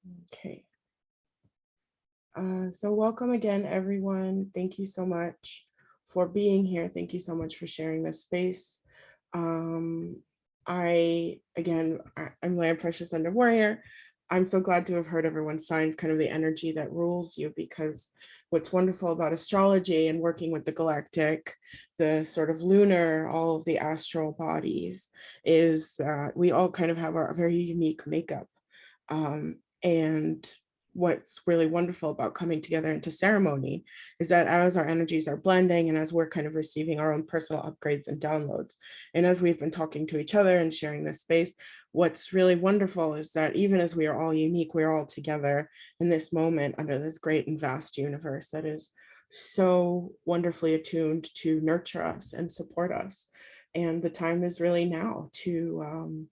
Okay. So welcome again, everyone. Thank you so much for being here. Thank you so much for sharing this space. Um, I'm Leah Precious Under Warrior. I'm so glad to have heard everyone's signs, kind of the energy that rules you, because what's wonderful about astrology and working with the galactic, the sort of lunar, all of the astral bodies, is that we all kind of have our very unique makeup. And what's really wonderful about coming together into ceremony is that as our energies are blending and as we're kind of receiving our own personal upgrades and downloads, and as we've been talking to each other and sharing this space, what's really wonderful is that even as we are all unique, we're all together in this moment under this great and vast universe that is so wonderfully attuned to nurture us and support us. And the time is really now to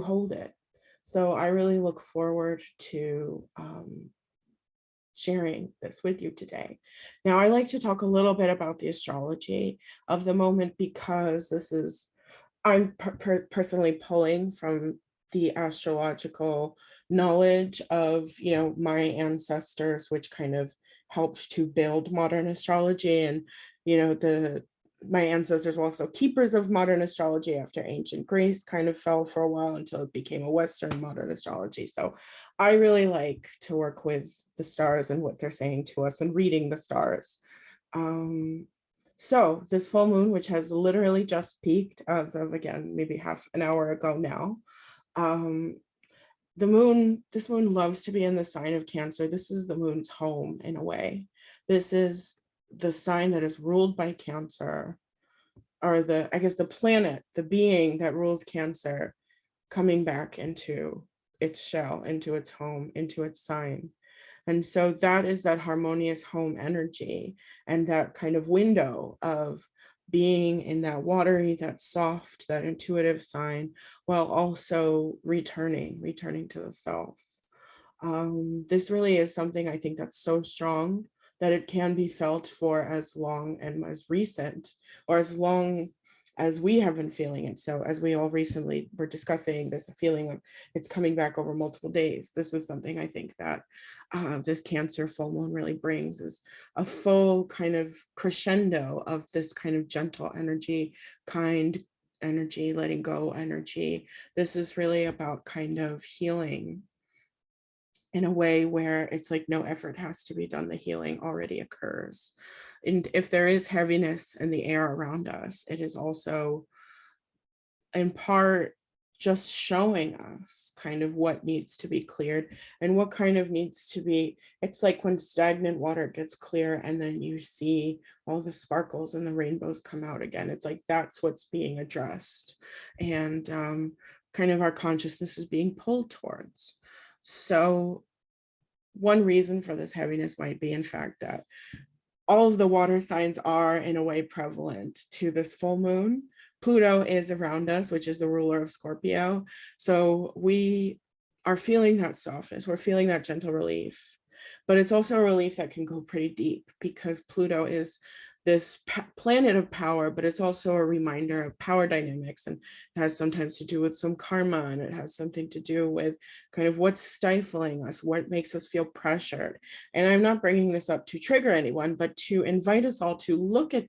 hold it. So I really look forward to sharing this with you today. Now, I like to talk a little bit about the astrology of the moment because I'm personally pulling from the astrological knowledge of, my ancestors, which kind of helped to build modern astrology. And, my ancestors were also keepers of modern astrology after ancient Greece kind of fell for a while until it became a Western modern astrology. So I really like to work with the stars and what they're saying to us and reading the stars. So this full moon, which has literally just peaked as of, again, maybe half an hour ago now, this moon loves to be in the sign of Cancer. This is the moon's home in a way. This is the sign that is ruled by Cancer, or the planet, the being that rules Cancer, coming back into its shell, into its home, into its sign. And so that is that harmonious home energy and that kind of window of being in that watery, that soft, that intuitive sign, while also returning to the self. This really is something I think that's so strong that it can be felt for as long and as recent, or as long as we have been feeling it. So as we all recently were discussing, there's a feeling of it's coming back over multiple days. This is something I think that this Cancer full moon really brings, is a full kind of crescendo of this kind of gentle energy, kind energy, letting go energy. This is really about kind of healing in a way where it's like no effort has to be done. The healing already occurs. And if there is heaviness in the air around us, it is also in part just showing us kind of what needs to be cleared and what kind of needs to be. It's like when stagnant water gets clear and then you see all the sparkles and the rainbows come out again. It's like that's what's being addressed, and kind of our consciousness is being pulled towards. So one reason for this heaviness might be, in fact, that all of the water signs are in a way prevalent to this full moon. Pluto is around us, which is the ruler of Scorpio. So we are feeling that softness, we're feeling that gentle relief, but it's also a relief that can go pretty deep because Pluto is this planet of power, but it's also a reminder of power dynamics, and it has sometimes to do with some karma, and it has something to do with kind of what's stifling us, what makes us feel pressured. And I'm not bringing this up to trigger anyone, but to invite us all to look at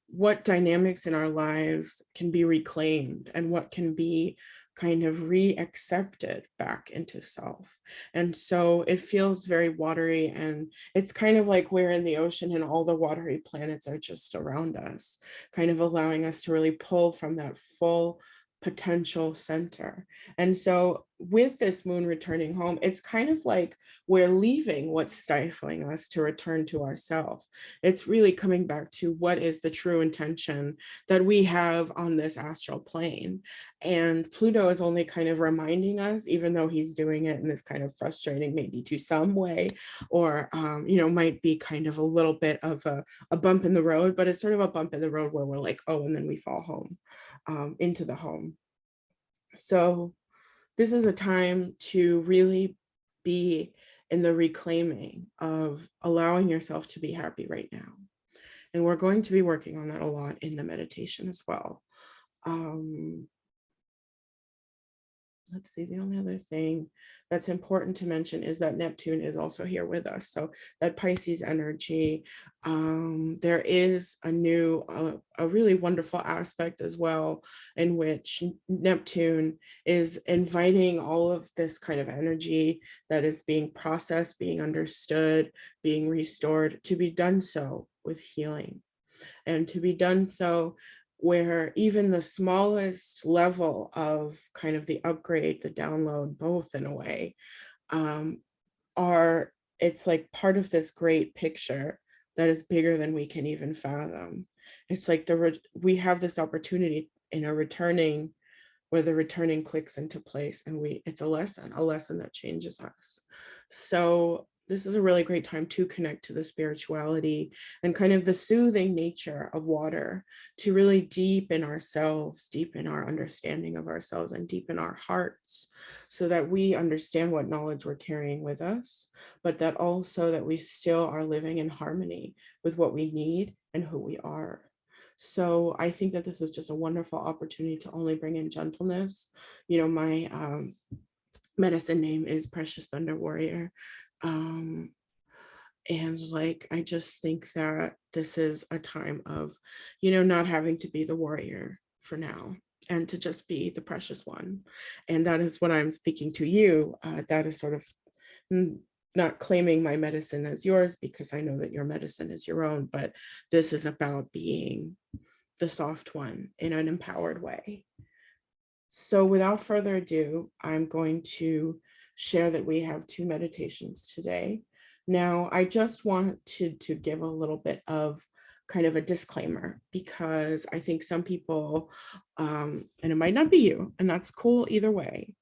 what dynamics in our lives can be reclaimed and what can be kind of re-accepted back into self. And so it feels very watery, and it's kind of like we're in the ocean and all the watery planets are just around us, kind of allowing us to really pull from that full potential center. And so with this moon returning home, it's kind of like we're leaving what's stifling us to return to ourselves. It's really coming back to what is the true intention that we have on this astral plane. And Pluto is only kind of reminding us, even though he's doing it in this kind of frustrating, maybe to some way, or, might be kind of a little bit of a bump in the road, but it's sort of a bump in the road where we're like, oh, and then we fall home, into the home. So this is a time to really be in the reclaiming of allowing yourself to be happy right now. And we're going to be working on that a lot in the meditation as well. let's see, the only other thing that's important to mention is that Neptune is also here with us. So that Pisces energy, there is a really wonderful aspect as well, in which Neptune is inviting all of this kind of energy that is being processed, being understood, being restored, to be done so with healing, and to be done so where even the smallest level of kind of the upgrade, the download, both in a way, um, are, it's like part of this great picture that is bigger than we can even fathom. It's like we have this opportunity in a returning, where the returning clicks into place, and it's a lesson that changes us. So this is a really great time to connect to the spirituality and kind of the soothing nature of water, to really deepen ourselves, deepen our understanding of ourselves, and deepen our hearts, so that we understand what knowledge we're carrying with us, but that also that we still are living in harmony with what we need and who we are. So I think that this is just a wonderful opportunity to only bring in gentleness. My medicine name is Precious Thunder Warrior. Um, and like, I just think that this is a time of, not having to be the warrior for now, and to just be the precious one. And that is what I'm speaking to you. That is sort of not claiming my medicine as yours, because I know that your medicine is your own, but this is about being the soft one in an empowered way. So without further ado, I'm going to share that we have 2 meditations today. Now, I just wanted to give a little bit of kind of a disclaimer, because I think some people, and it might not be you, and that's cool either way,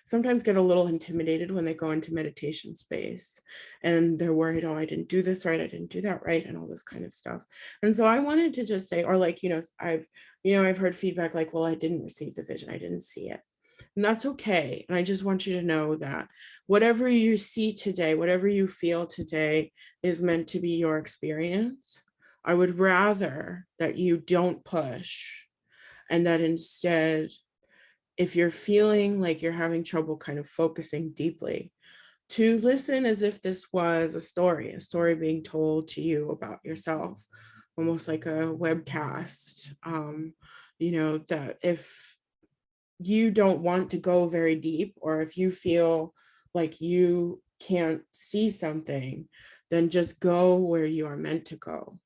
sometimes get a little intimidated when they go into meditation space, and they're worried, oh, I didn't do this right, I didn't do that right, and all this kind of stuff. And so I wanted to just say, or like, I've heard feedback like, well, I didn't receive the vision, I didn't see it. And that's okay. And I just want you to know that whatever you see today, whatever you feel today, is meant to be your experience. I would rather that you don't push, and that instead, if you're feeling like you're having trouble kind of focusing deeply, to listen as if this was a story being told to you about yourself, almost like a webcast. That if you don't want to go very deep, or if you feel like you can't see something, then just go where you are meant to go,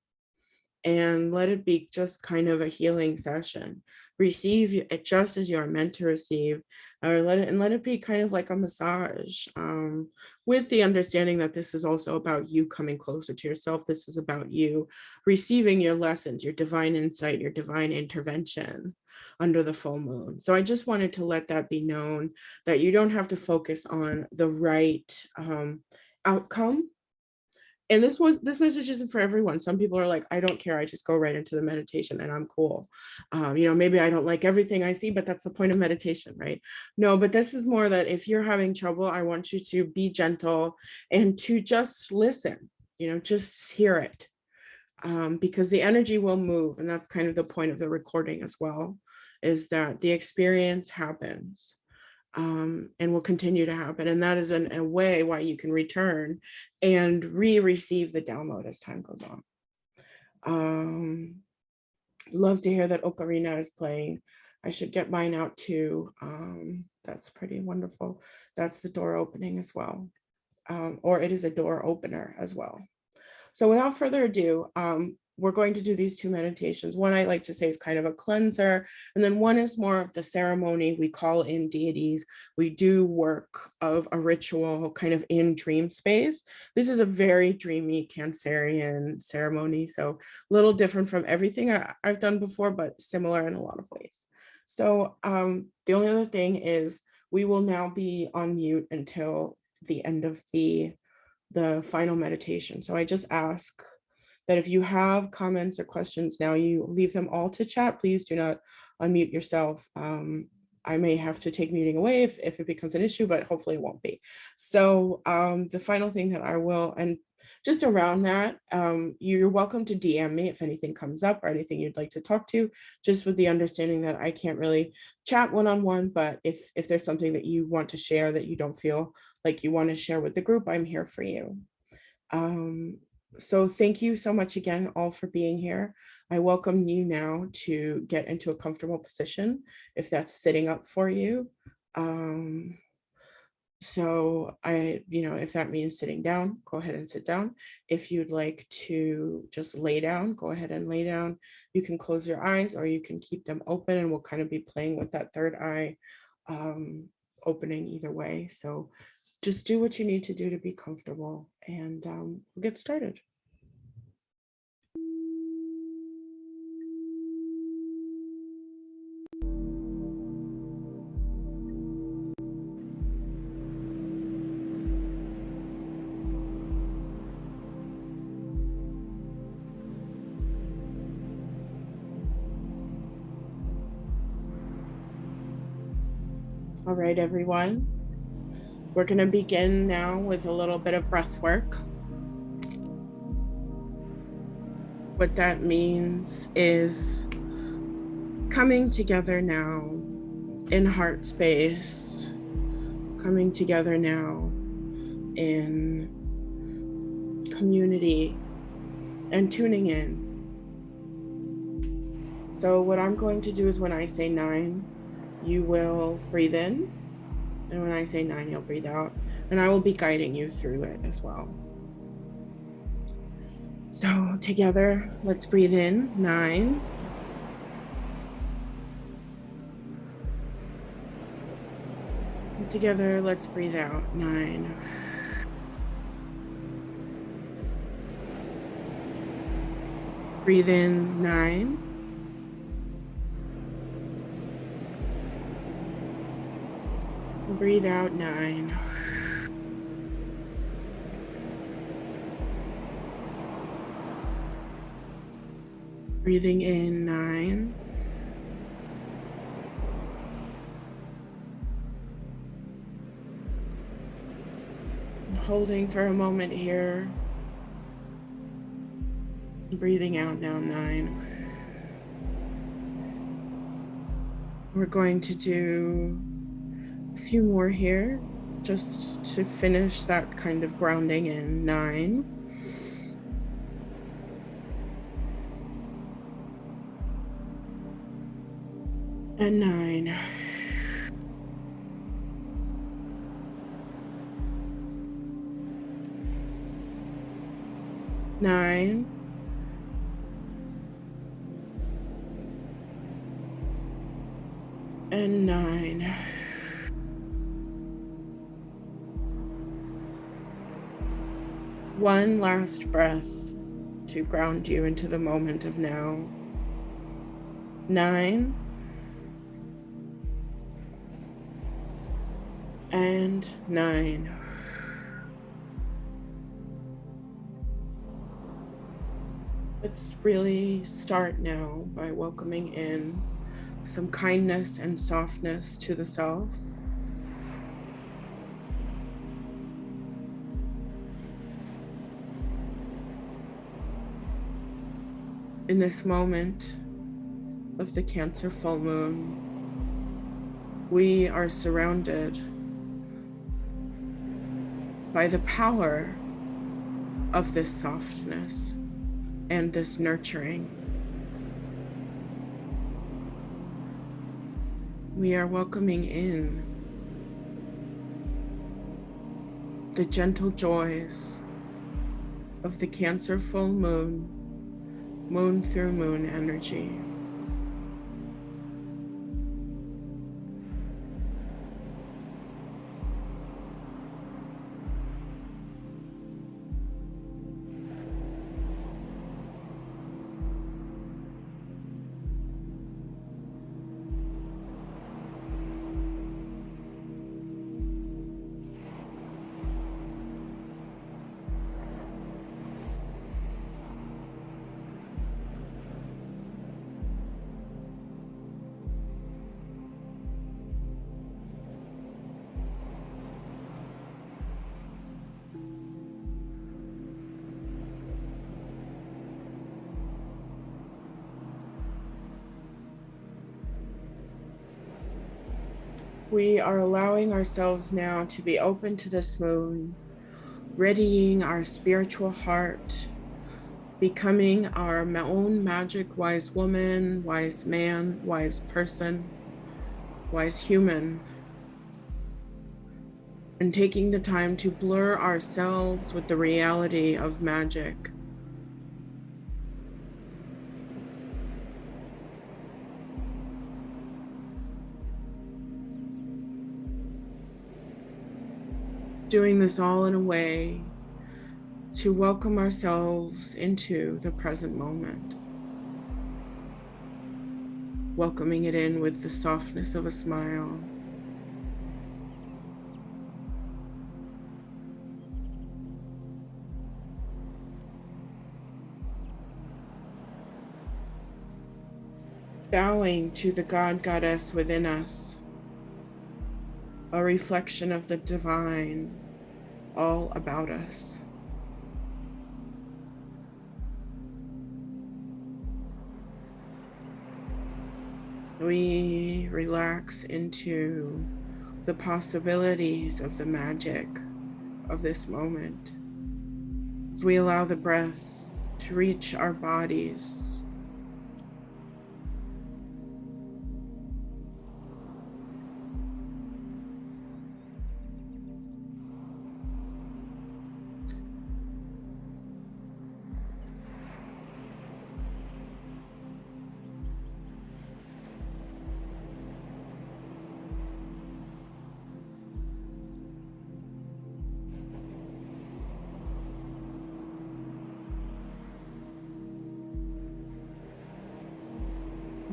and let it be just kind of a healing session. Receive it just as you are meant to receive, or let it be kind of like a massage, with the understanding that this is also about you coming closer to yourself. This is about you receiving your lessons, your divine insight, your divine intervention under the full moon. So I just wanted to let that be known, that you don't have to focus on the right outcome. And this message isn't for everyone. Some people are like, I don't care, I just go right into the meditation and I'm cool. Maybe I don't like everything I see, but that's the point of meditation, right? No, but this is more that if you're having trouble, I want you to be gentle and to just listen, just hear it, because the energy will move. And that's kind of the point of the recording as well, is that the experience happens, and will continue to happen. And that is a way why you can return and receive the download as time goes on. Love to hear that Ocarina is playing. I should get mine out too. That's pretty wonderful. That's the door opening as well. Or it is a door opener as well. So without further ado, we're going to do these 2 meditations. One I like to say is kind of a cleanser, and then one is more of the ceremony. We call in deities. We do work of a ritual kind of in dream space. This is a very dreamy Cancerian ceremony, so a little different from everything I've done before, but similar in a lot of ways. So the only other thing is we will now be on mute until the end of the final meditation. So I just ask that if you have comments or questions now, you leave them all to chat. Please do not unmute yourself. I may have to take muting away if it becomes an issue, but hopefully it won't be. So the final thing that I will, and just around that, you're welcome to DM me if anything comes up or anything you'd like to talk to, just with the understanding that I can't really chat one-on-one, but if there's something that you want to share that you don't feel like you want to share with the group, I'm here for you. So thank you so much again, all, for being here. I welcome you now to get into a comfortable position, if that's sitting up for you. So if that means sitting down, go ahead and sit down. If you'd like to just lay down, go ahead and lay down. You can close your eyes or you can keep them open, and we'll kind of be playing with that third eye opening either way. So just do what you need to do to be comfortable, and we'll get started. All right, everyone. We're going to begin now with a little bit of breath work. What that means is coming together now in heart space, coming together now in community, and tuning in. So what I'm going to do is, when I say 9, you will breathe in, and when I say 9, you'll breathe out, and I will be guiding you through it as well. So together, let's breathe in, 9. And together, let's breathe out, 9. Breathe in, 9. Breathe out, 9. Breathing in, 9. Holding for a moment here. Breathing out now, 9. We're going to do a few more here, just to finish that kind of grounding in, 9. And 9. Nine. And 9. One last breath to ground you into the moment of now. 9. And 9. Let's really start now by welcoming in some kindness and softness to the self. In this moment of the Cancer full moon, we are surrounded by the power of this softness and this nurturing. We are welcoming in the gentle joys of the Cancer full moon, moon through moon energy. We are allowing ourselves now to be open to this moon, readying our spiritual heart, becoming our own magic wise woman, wise man, wise person, wise human, and taking the time to blur ourselves with the reality of magic. Doing this all in a way to welcome ourselves into the present moment. Welcoming it in with the softness of a smile. Bowing to the God Goddess within us, a reflection of the divine all about us. We relax into the possibilities of the magic of this moment as we allow the breath to reach our bodies.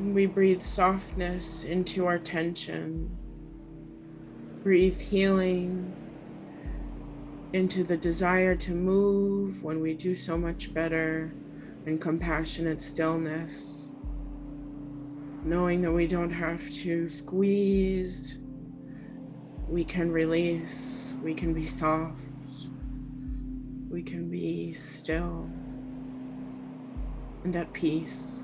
We breathe softness into our tension. Breathe healing into the desire to move when we do so much better, and compassionate stillness, knowing that we don't have to squeeze, we can release, we can be soft, we can be still and at peace.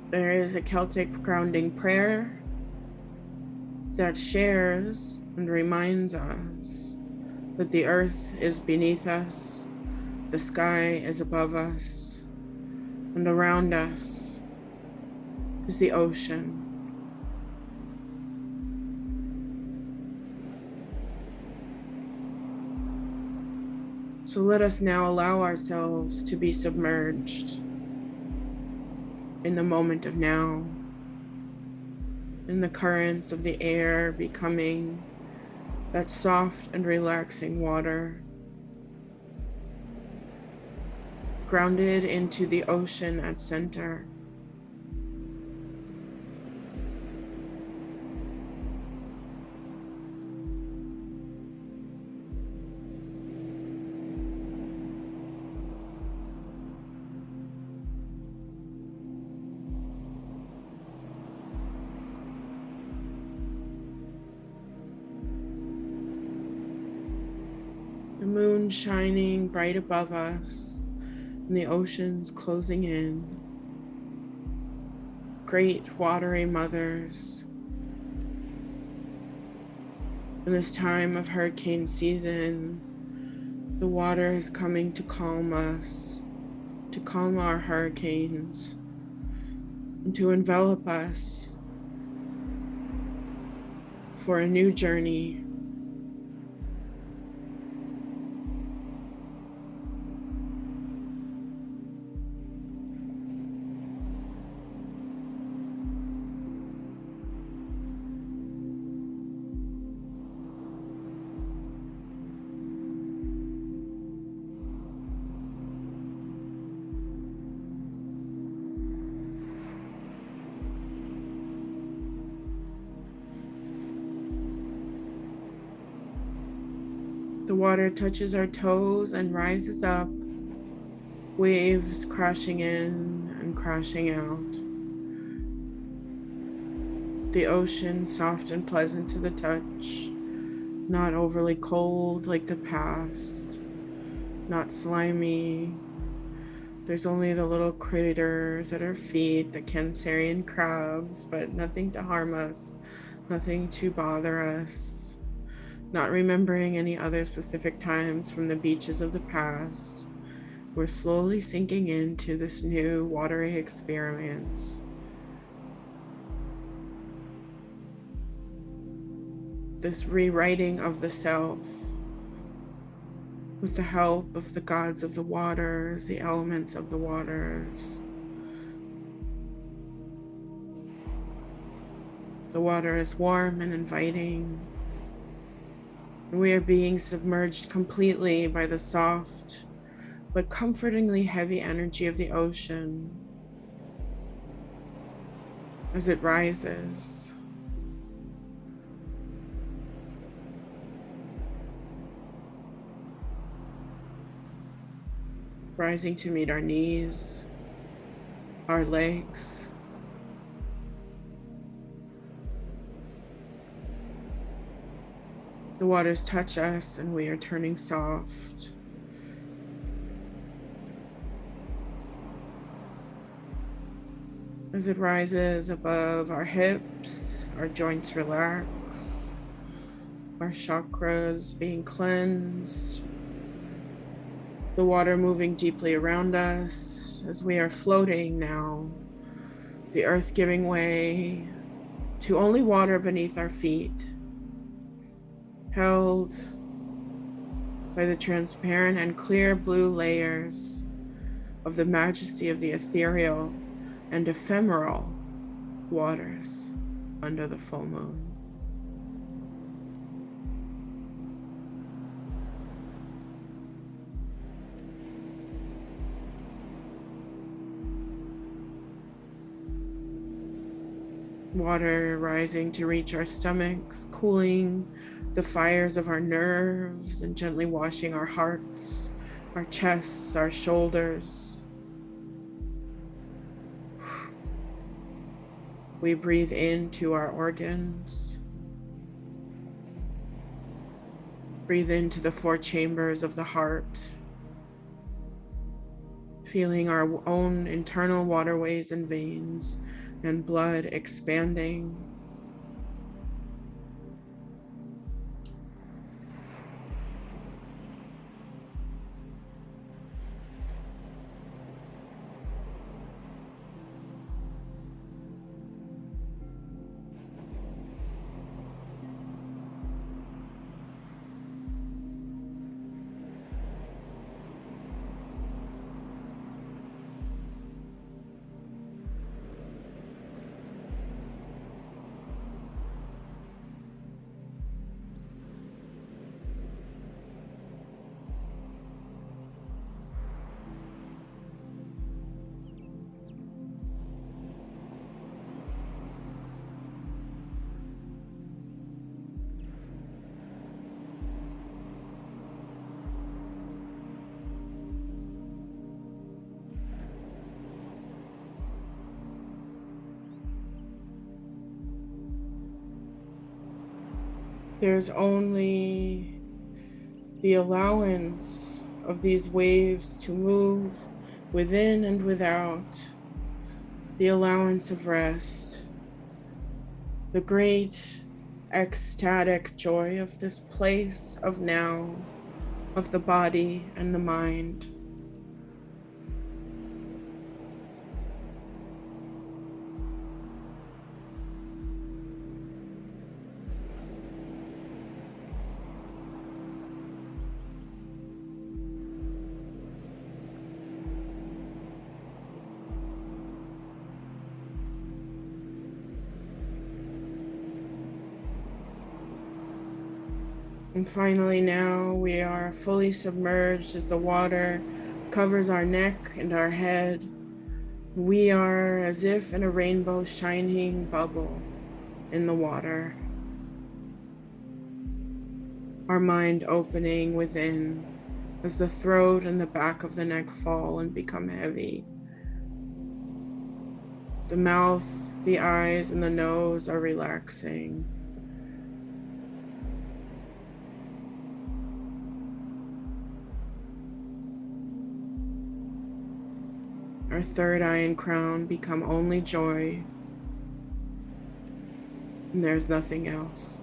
There is a Celtic grounding prayer that shares and reminds us that the earth is beneath us, the sky is above us, and around us is the ocean. So let us now allow ourselves to be submerged in the moment of now, in the currents of the air becoming that soft and relaxing water, grounded into the ocean at center. The moon shining bright above us, and the oceans closing in. Great watery mothers. In this time of hurricane season, the water is coming to calm us, to calm our hurricanes, and to envelop us for a new journey. The water touches our toes and rises up, waves crashing in and crashing out. The ocean, soft and pleasant to the touch, not overly cold like the past, not slimy. There's only the little craters at our feet, the Cancerian crabs, but nothing to harm us, nothing to bother us. Not remembering any other specific times from the beaches of the past. We're slowly sinking into this new watery experience. This rewriting of the self with the help of the gods of the waters, the elements of the waters. The water is warm and inviting. We are being submerged completely by the soft but comfortingly heavy energy of the ocean as it rises. Rising to meet our knees, our legs. The waters touch us and we are turning soft. As it rises above our hips, our joints relax, our chakras being cleansed, the water moving deeply around us as we are floating now, the earth giving way to only water beneath our feet, held by the transparent and clear blue layers of the majesty of the ethereal and ephemeral waters under the full moon. Water rising to reach our stomachs, cooling the fires of our nerves and gently washing our hearts, our chests, our shoulders. We breathe into our organs. Breathe into the 4 chambers of the heart, feeling our own internal waterways and veins and blood expanding. There's only the allowance of these waves to move within and without, the allowance of rest, the great ecstatic joy of this place of now, of the body and the mind. And finally, now we are fully submerged as the water covers our neck and our head. We are as if in a rainbow shining bubble in the water. Our mind opening within as the throat and the back of the neck fall and become heavy. The mouth, the eyes, and the nose are relaxing. Our third eye and crown become only joy, and there's nothing else.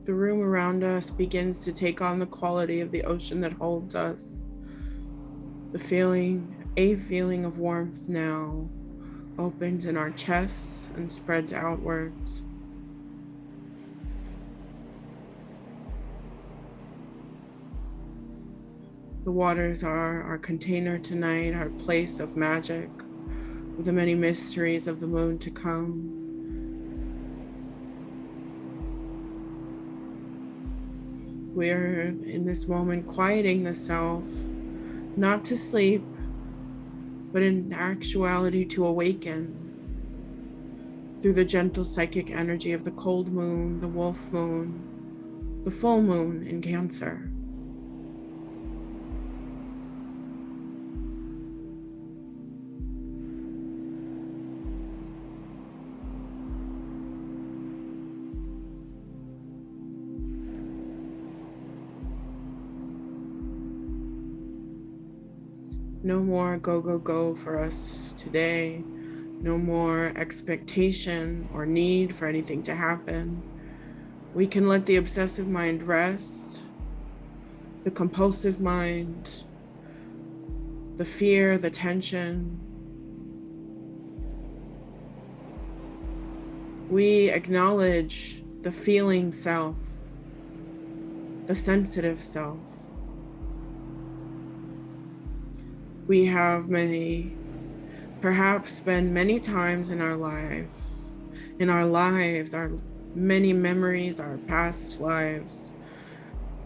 The room around us begins to take on the quality of the ocean that holds us. A feeling of warmth now opens in our chests and spreads outwards. The waters are our container tonight, our place of magic, with the many mysteries of the moon to come. We're in this moment quieting the self, not to sleep, but in actuality to awaken through the gentle psychic energy of the cold moon, the wolf moon, the full moon in Cancer. No more go, go, go for us today. No more expectation or need for anything to happen. We can let the obsessive mind rest, the compulsive mind, the fear, the tension. We acknowledge the feeling self, the sensitive self. We have perhaps been many times in our lives, our many memories, our past lives,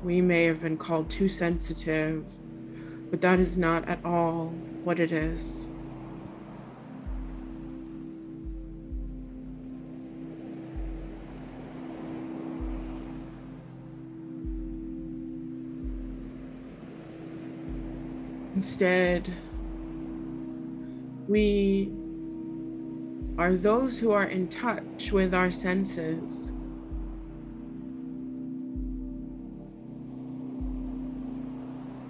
we may have been called too sensitive, but that is not at all what it is. Instead, we are those who are in touch with our senses.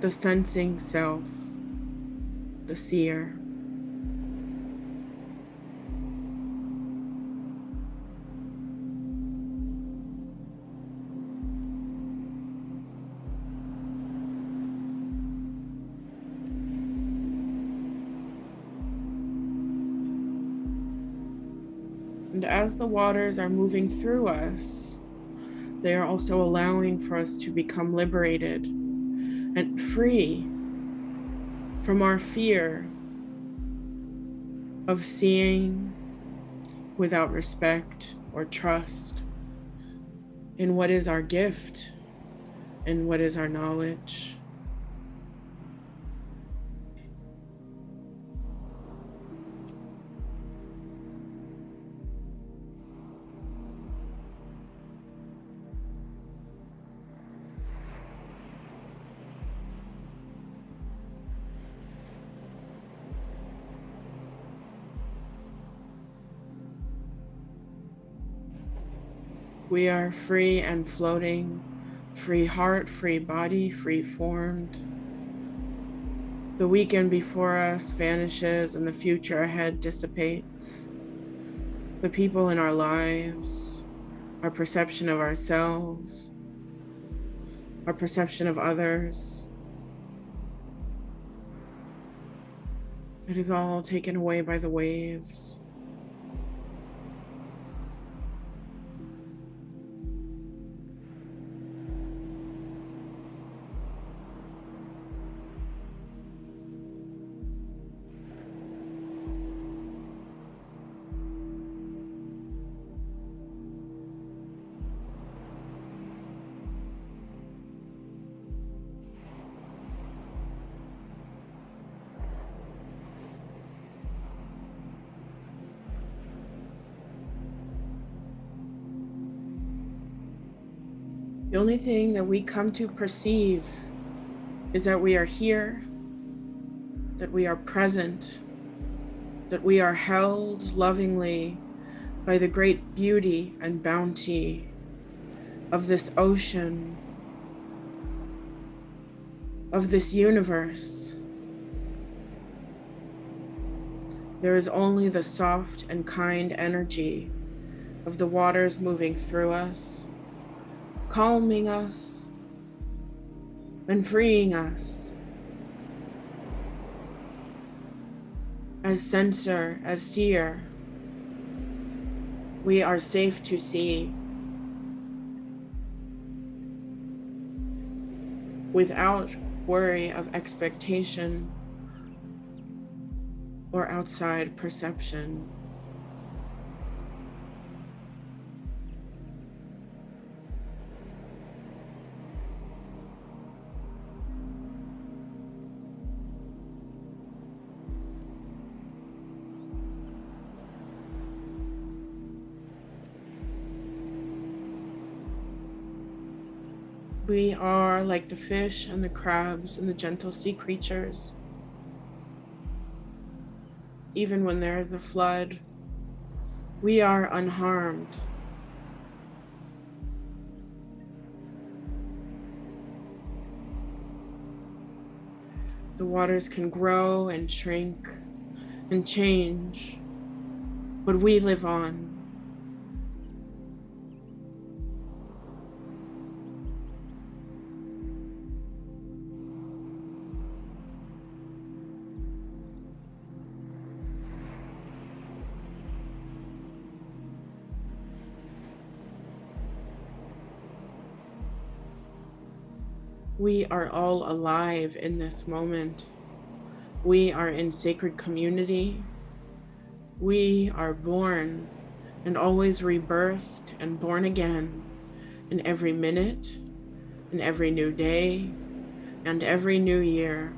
The sensing self, the seer. And as the waters are moving through us, they are also allowing for us to become liberated and free from our fear of seeing without respect or trust in what is our gift and what is our knowledge. We are free and floating, free heart, free body, free formed. The weekend before us vanishes and the future ahead dissipates. The people in our lives, our perception of ourselves, our perception of others, it is all taken away by the waves. The only thing that we come to perceive is that we are here, that we are present, that we are held lovingly by the great beauty and bounty of this ocean, of this universe. There is only the soft and kind energy of the waters moving through us, calming us and freeing us. As sensor, as seer, we are safe to see without worry of expectation or outside perception. We are like the fish and the crabs and the gentle sea creatures. Even when there is a flood, we are unharmed. The waters can grow and shrink and change, but we live on. We are all alive in this moment. We are in sacred community. We are born and always rebirthed and born again in every minute, in every new day, and every new year.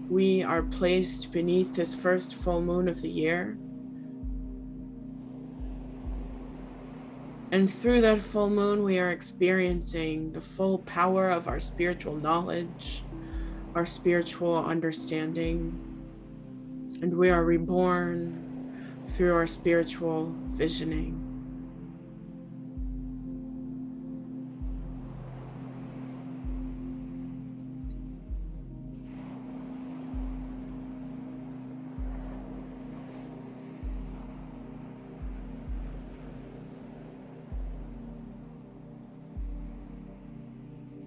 We are placed beneath this first full moon of the year. And through that full moon, we are experiencing the full power of our spiritual knowledge, our spiritual understanding, and we are reborn through our spiritual visioning.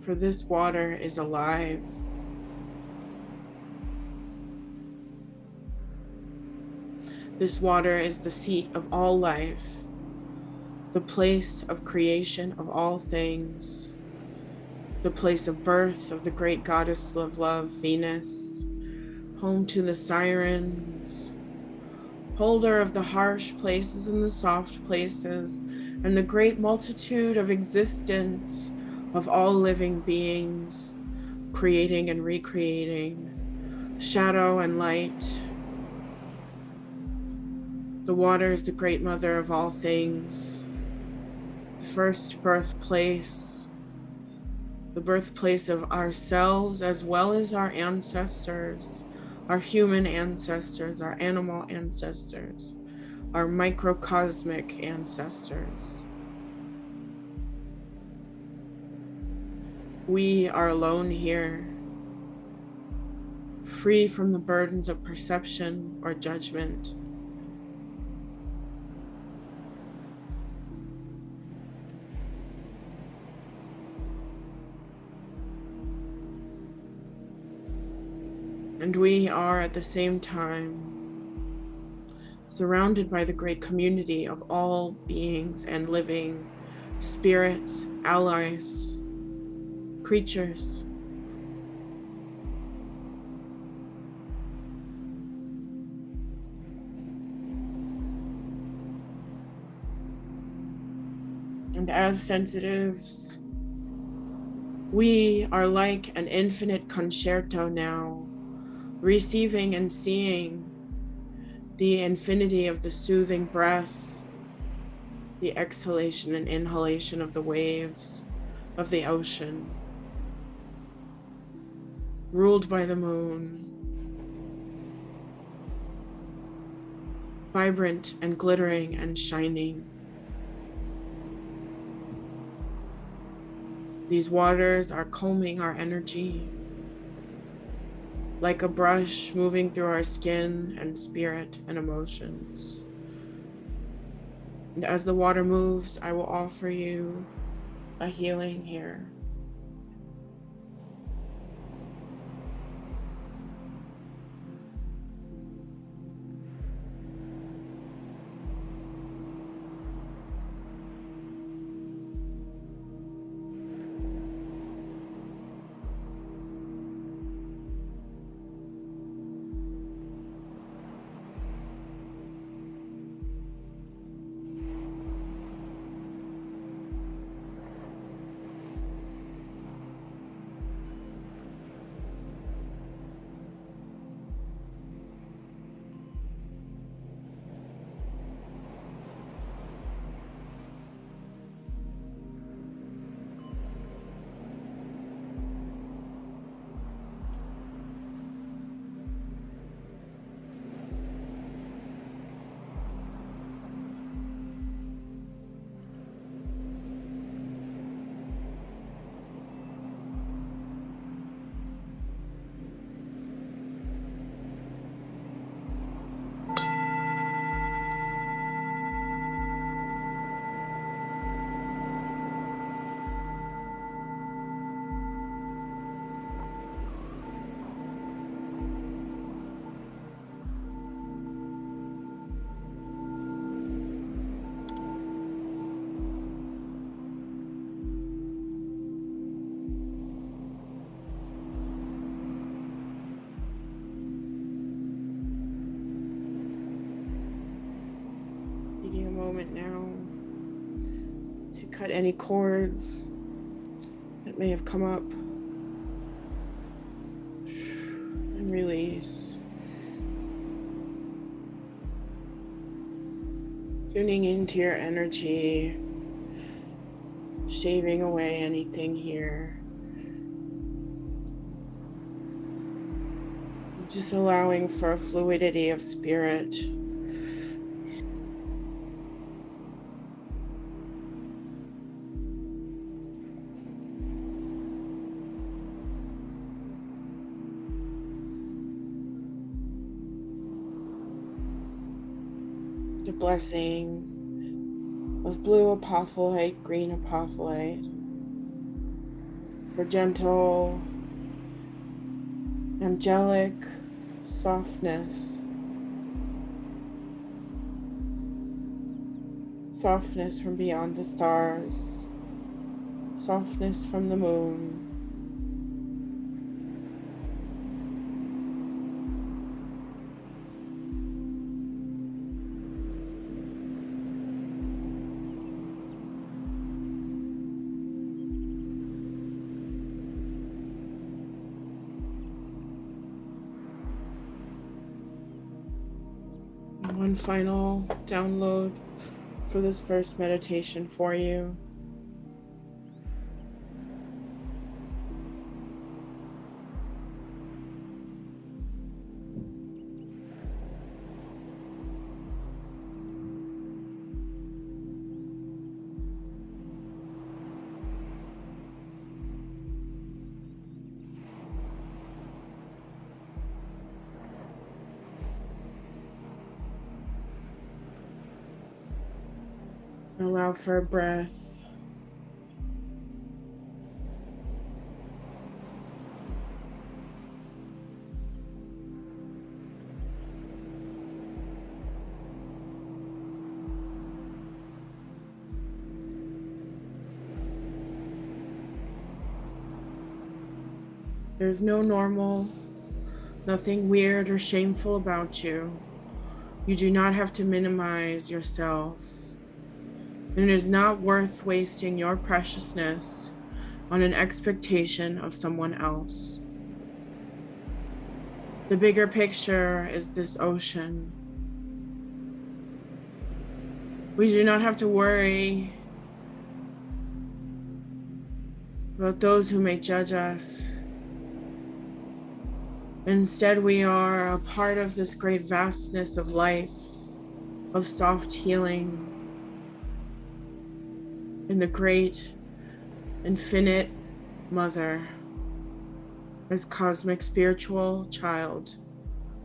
For this water is alive. This water is the seat of all life, the place of creation of all things, the place of birth of the great goddess of love, Venus, home to the sirens, holder of the harsh places and the soft places, and the great multitude of existence of all living beings, creating and recreating, shadow and light. The water is the great mother of all things, the first birthplace, the birthplace of ourselves as well as our ancestors, our human ancestors, our animal ancestors, our microcosmic ancestors. We are alone here, free from the burdens of perception or judgment. And we are at the same time surrounded by the great community of all beings and living spirits, allies, creatures. And as sensitives, we are like an infinite concerto now, receiving and seeing the infinity of the soothing breath, the exhalation and inhalation of the waves of the ocean, ruled by the moon, vibrant and glittering and shining. These waters are combing our energy, like a brush moving through our skin and spirit and emotions. And as the water moves, I will offer you a healing here. Taking a moment now to cut any cords that may have come up and release. Tuning into your energy, shaving away anything here. Just allowing for a fluidity of spirit. The blessing of blue apophyllite, green apophyllite, for gentle, angelic softness, softness from beyond the stars, softness from the moon. One final download for this first meditation for you. Allow for a breath. There's no normal, nothing weird or shameful about you. You do not have to minimize yourself. And it is not worth wasting your preciousness on an expectation of someone else. The bigger picture is this ocean, We do not have to worry about those who may judge us. Instead, we are a part of this great vastness of life, of soft healing, in the great, infinite Mother, as cosmic spiritual child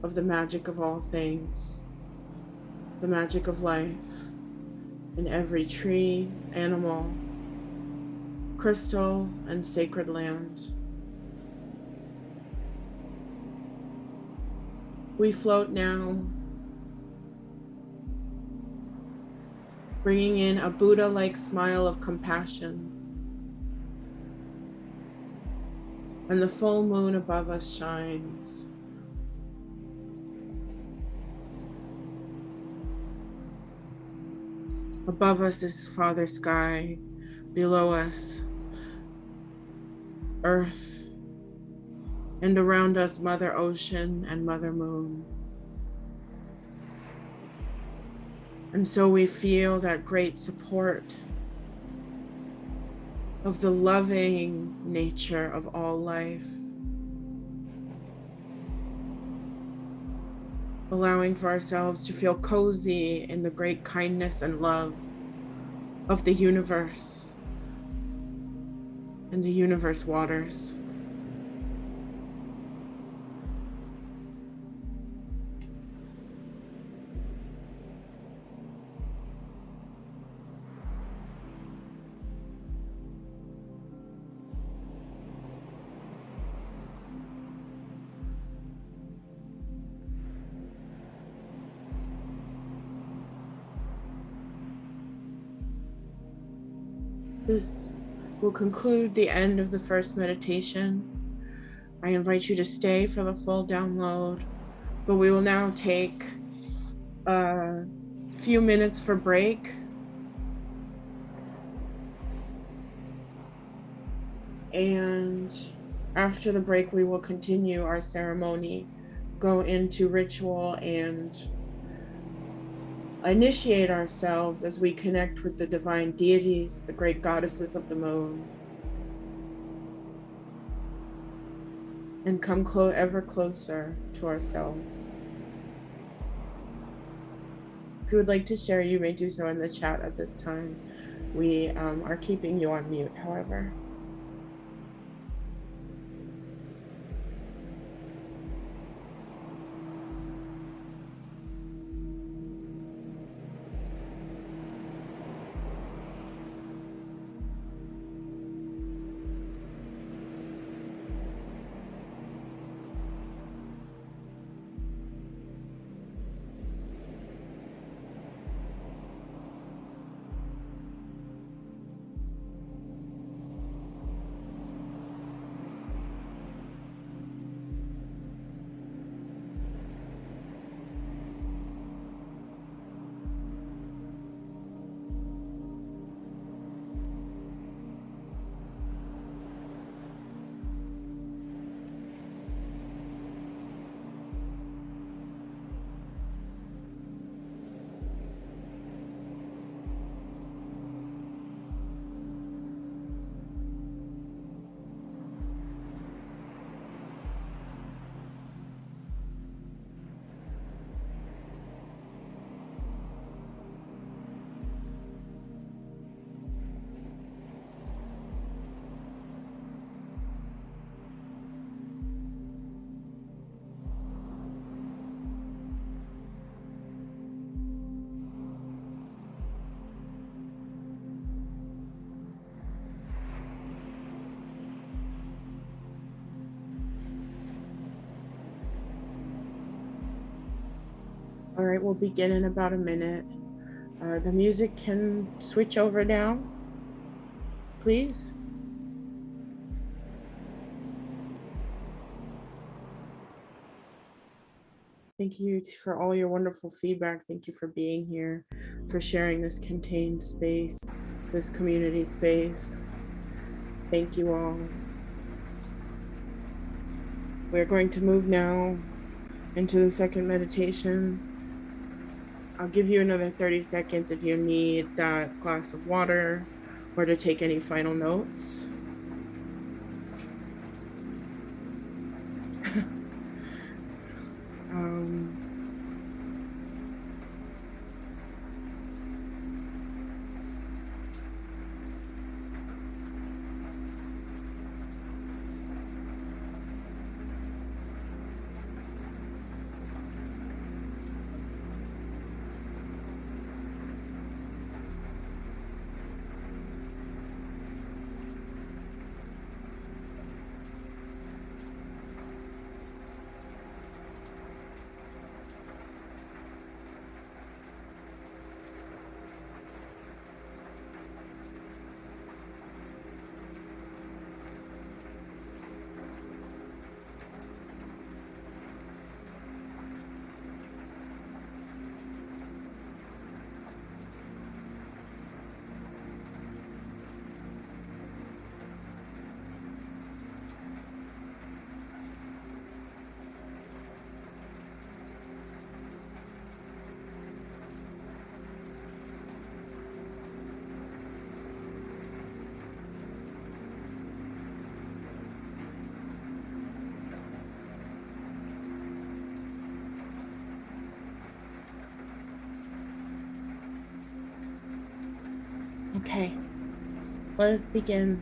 of the magic of all things, the magic of life in every tree, animal, crystal, and sacred land. We float now, bringing in a Buddha-like smile of compassion. And the full moon above us shines. Above us is Father Sky, below us, Earth, and around us, Mother Ocean and Mother Moon. And so we feel that great support of the loving nature of all life, allowing for ourselves to feel cozy in the great kindness and love of the universe and the universe waters. This will conclude the end of the first meditation. I invite you to stay for the full download, but we will now take a few minutes for break. And after the break, we will continue our ceremony, go into ritual, and initiate ourselves as we connect with the divine deities, the great goddesses of the moon, and come ever closer to ourselves. If you would like to share, you may do so in the chat at this time. We are keeping you on mute, however. All right, we'll begin in about a minute. The music can switch over now, please. Thank you for all your wonderful feedback. Thank you for being here, for sharing this contained space, this community space. Thank you all. We're going to move now into the second meditation. I'll give you another 30 seconds if you need that glass of water or to take any final notes. Okay, let us begin.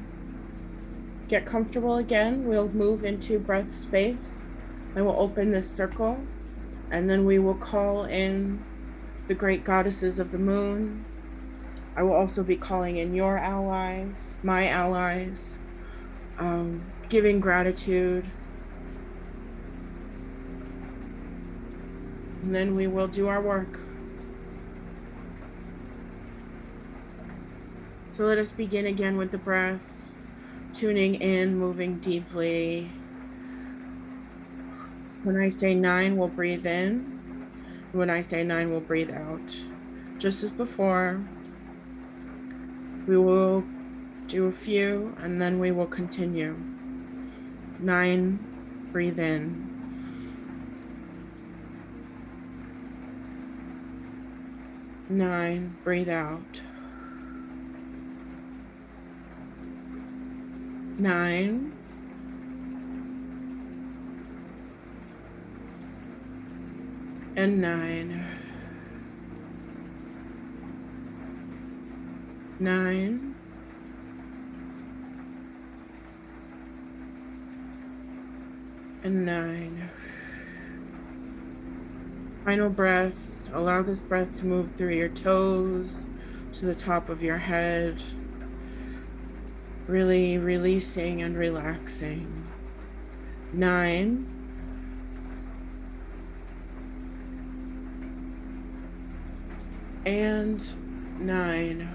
Get comfortable again. We'll move into breath space and we'll open this circle, and then we will call in the great goddesses of the moon. I will also be calling in your allies, my allies, giving gratitude. And then we will do our work. So let us begin again with the breath, tuning in, moving deeply. When I say 9, we'll breathe in. When I say 9, we'll breathe out. Just as before, we will do a few and then we will continue. 9, breathe in. 9, breathe out. 9. And 9. 9. And 9. Final breath. Allow this breath to move through your toes to the top of your head. Really releasing and relaxing. 9. And 9.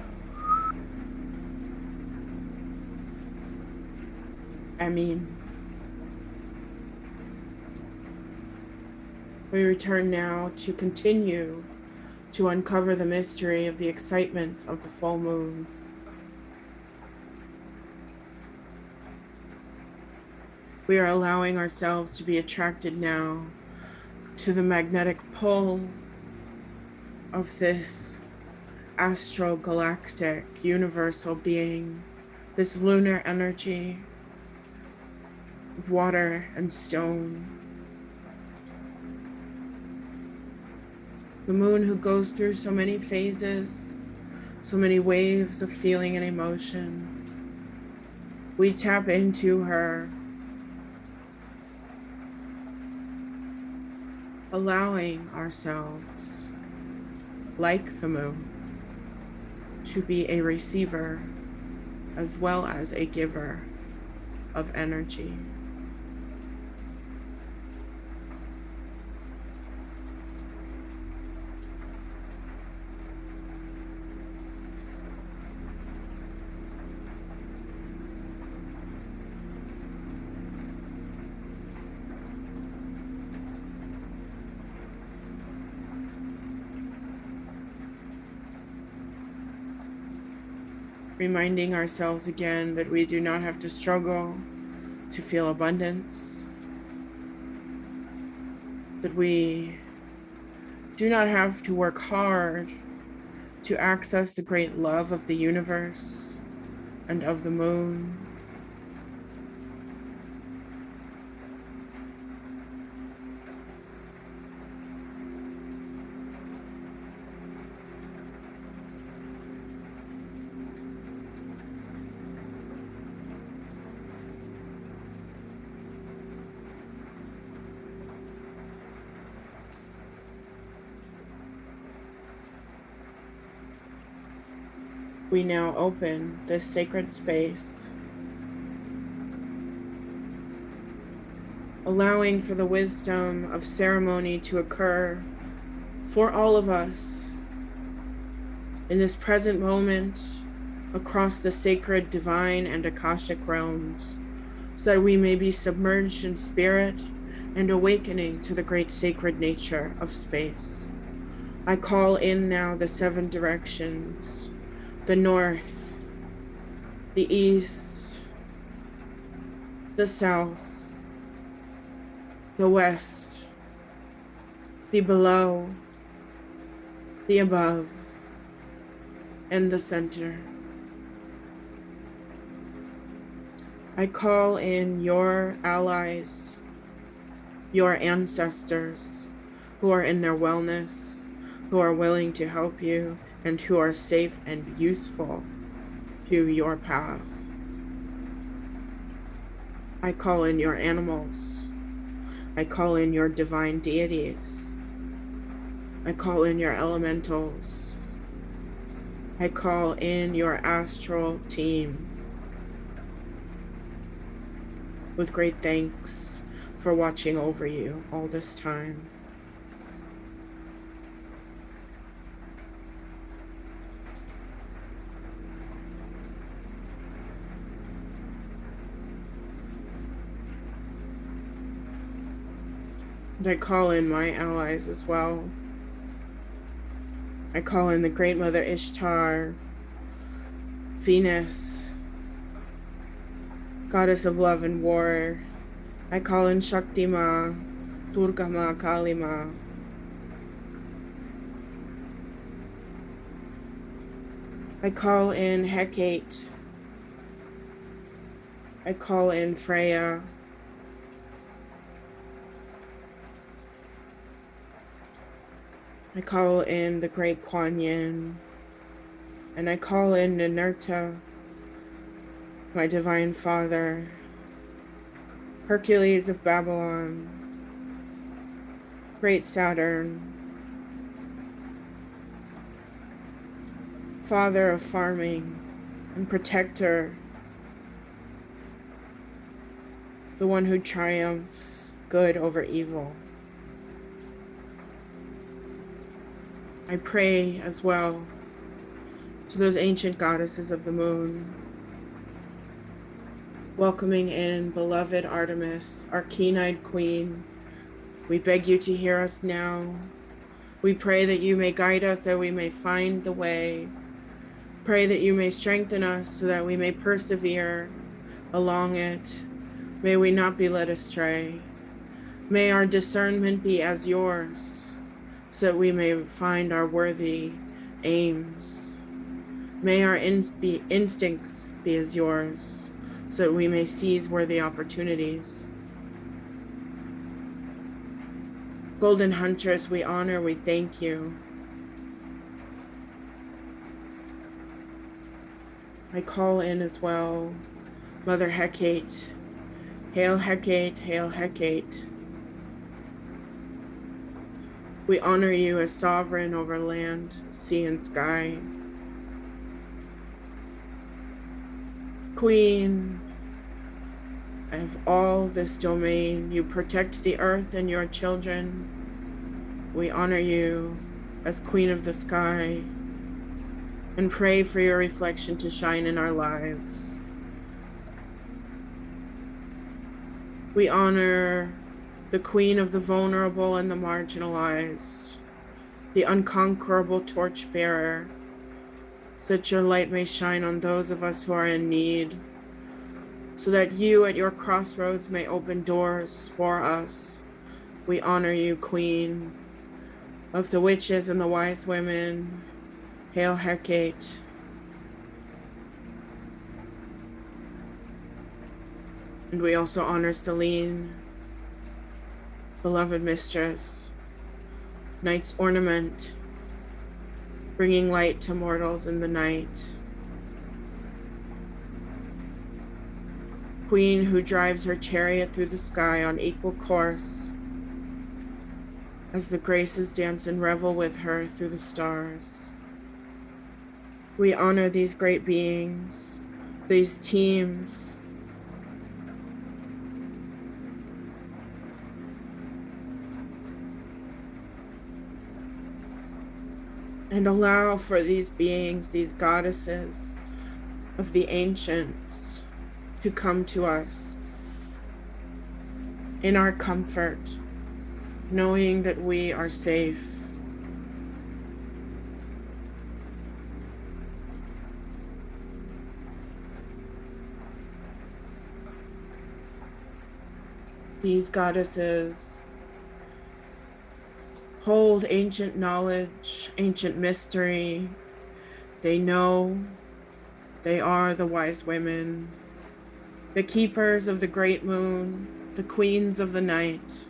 We return now to continue to uncover the mystery of the excitement of the full moon. We are allowing ourselves to be attracted now to the magnetic pull of this astral galactic universal being, this lunar energy of water and stone. The moon who goes through so many phases, so many waves of feeling and emotion. We tap into her, allowing ourselves, like the moon, to be a receiver as well as a giver of energy. Reminding ourselves again that we do not have to struggle to feel abundance, that we do not have to work hard to access the great love of the universe and of the moon. We now open this sacred space, allowing for the wisdom of ceremony to occur for all of us in this present moment across the sacred, divine, and Akashic realms, so that we may be submerged in spirit and awakening to the great sacred nature of space. I call in now the 7 directions: the north, the east, the south, the west, the below, the above, and the center. I call in your allies, your ancestors who are in their wellness, who are willing to help you, and who are safe and useful to your path. I call in your animals. I call in your divine deities. I call in your elementals. I call in your astral team with great thanks for watching over you all this time. And I call in my allies as well. I call in the Great Mother Ishtar, Venus, Goddess of Love and War. I call in Shakti Ma, Durga Ma, Kali Ma. I call in Hecate. I call in Freya. I call in the great Kuan Yin, and I call in Ninurta, my divine father, Hercules of Babylon, great Saturn, father of farming and protector, the one who triumphs good over evil. I pray as well to those ancient goddesses of the moon, welcoming in beloved Artemis, our keen-eyed queen. We beg you to hear us now. We pray that you may guide us, that we may find the way. Pray that you may strengthen us so that we may persevere along it. May we not be led astray. May our discernment be as yours, so that we may find our worthy aims. May our instincts be as yours, so that we may seize worthy opportunities. Golden Huntress, we honor, we thank you. I call in as well Mother Hecate. Hail Hecate, hail Hecate. We honor you as sovereign over land, sea, and sky. Queen of all this domain, you protect the earth and your children. We honor you as Queen of the Sky and pray for your reflection to shine in our lives. We honor the Queen of the vulnerable and the marginalized, the unconquerable torchbearer, so that your light may shine on those of us who are in need, so that you at your crossroads may open doors for us. We honor you, Queen of the witches and the wise women. Hail Hecate. And we also honor Selene, beloved mistress, night's ornament, bringing light to mortals in the night. Queen who drives her chariot through the sky on equal course, as the graces dance and revel with her through the stars. We honor these great beings, these teams, and allow for these beings, these goddesses of the ancients, to come to us in our comfort, knowing that we are safe. These goddesses hold ancient knowledge, ancient mystery. They know, they are the wise women, the keepers of the great moon, the queens of the night.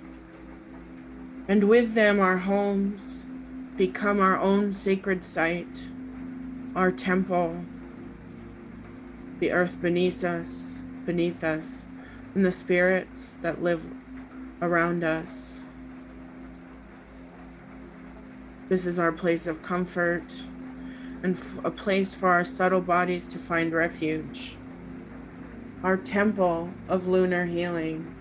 And with them our homes become our own sacred site, our temple, the earth beneath us, and the spirits that live around us. This is our place of comfort and a place for our subtle bodies to find refuge, our temple of lunar healing.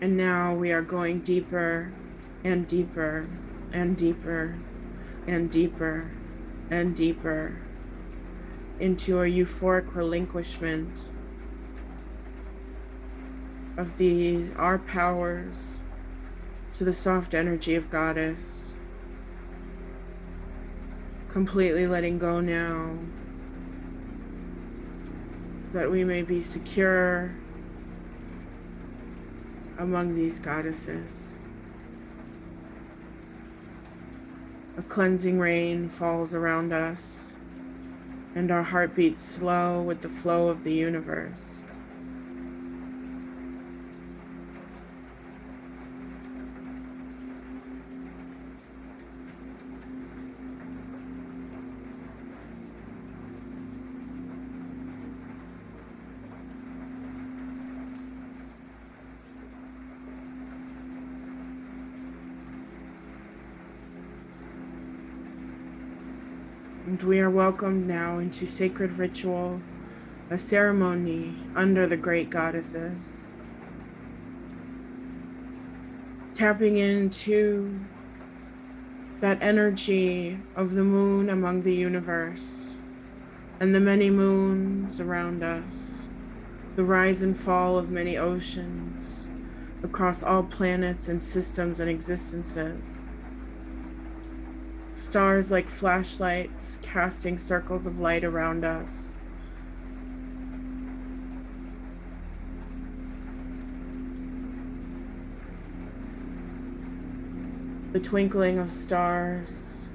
And now we are going deeper and deeper and deeper and deeper and deeper into a euphoric relinquishment of our powers to the soft energy of Goddess. Completely letting go now, so that we may be secure among these goddesses. A cleansing rain falls around us, and our heart beats slow with the flow of the universe. And we are welcomed now into sacred ritual, a ceremony under the great goddesses. Tapping into that energy of the moon among the universe and the many moons around us, the rise and fall of many oceans across all planets and systems and existences. Stars like flashlights casting circles of light around us. The twinkling of stars,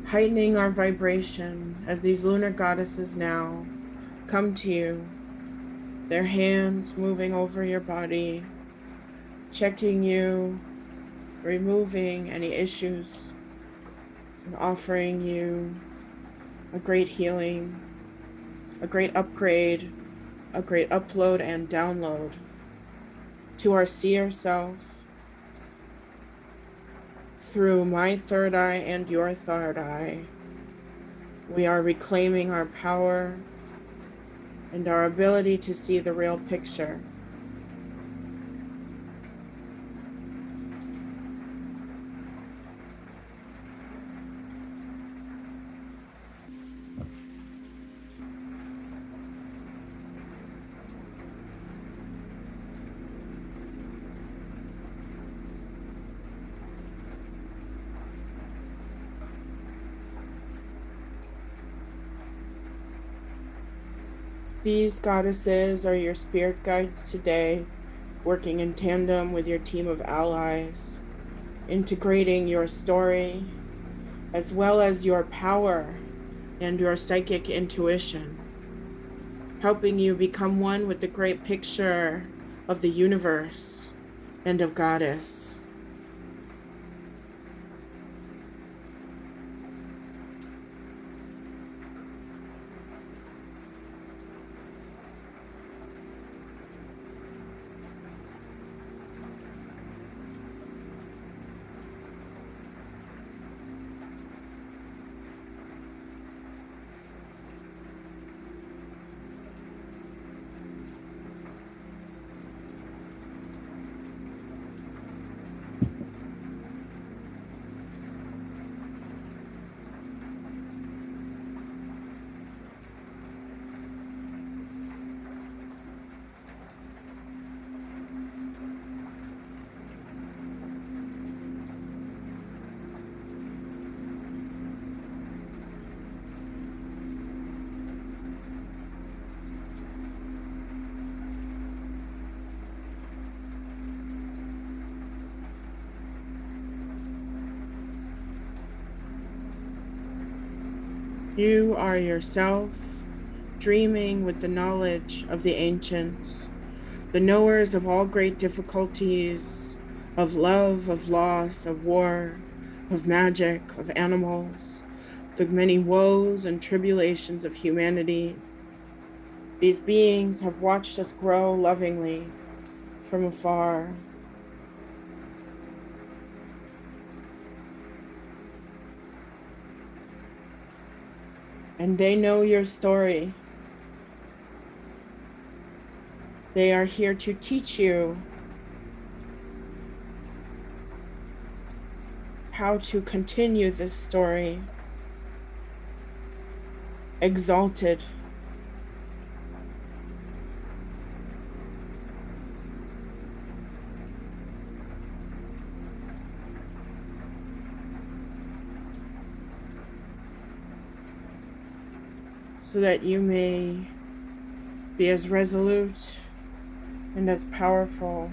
heightening our vibration as these lunar goddesses now come to you, their hands moving over your body, checking you, removing any issues, and offering you a great healing, a great upgrade, a great upload and download to our seer self through my third eye and your third eye. We are reclaiming our power and our ability to see the real picture. These goddesses are your spirit guides today, working in tandem with your team of allies, integrating your story as well as your power and your psychic intuition, helping you become one with the great picture of the universe and of Goddess. You are yourself, dreaming with the knowledge of the ancients, the knowers of all great difficulties, of love, of loss, of war, of magic, of animals, the many woes and tribulations of humanity. These beings have watched us grow lovingly from afar. And they know your story. They are here to teach you how to continue this story, exalted. So that you may be as resolute and as powerful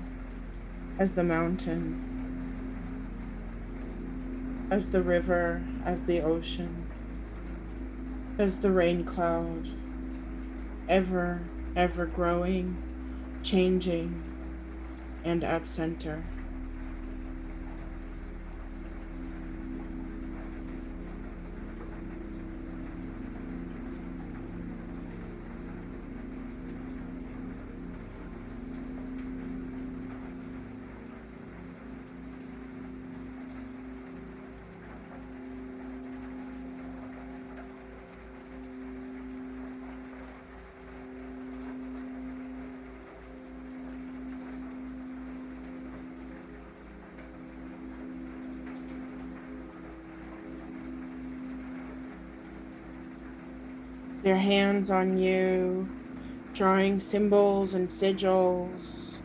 as the mountain, as the river, as the ocean, as the rain cloud, ever, ever growing, changing, and at center. Their hands on you, drawing symbols and sigils,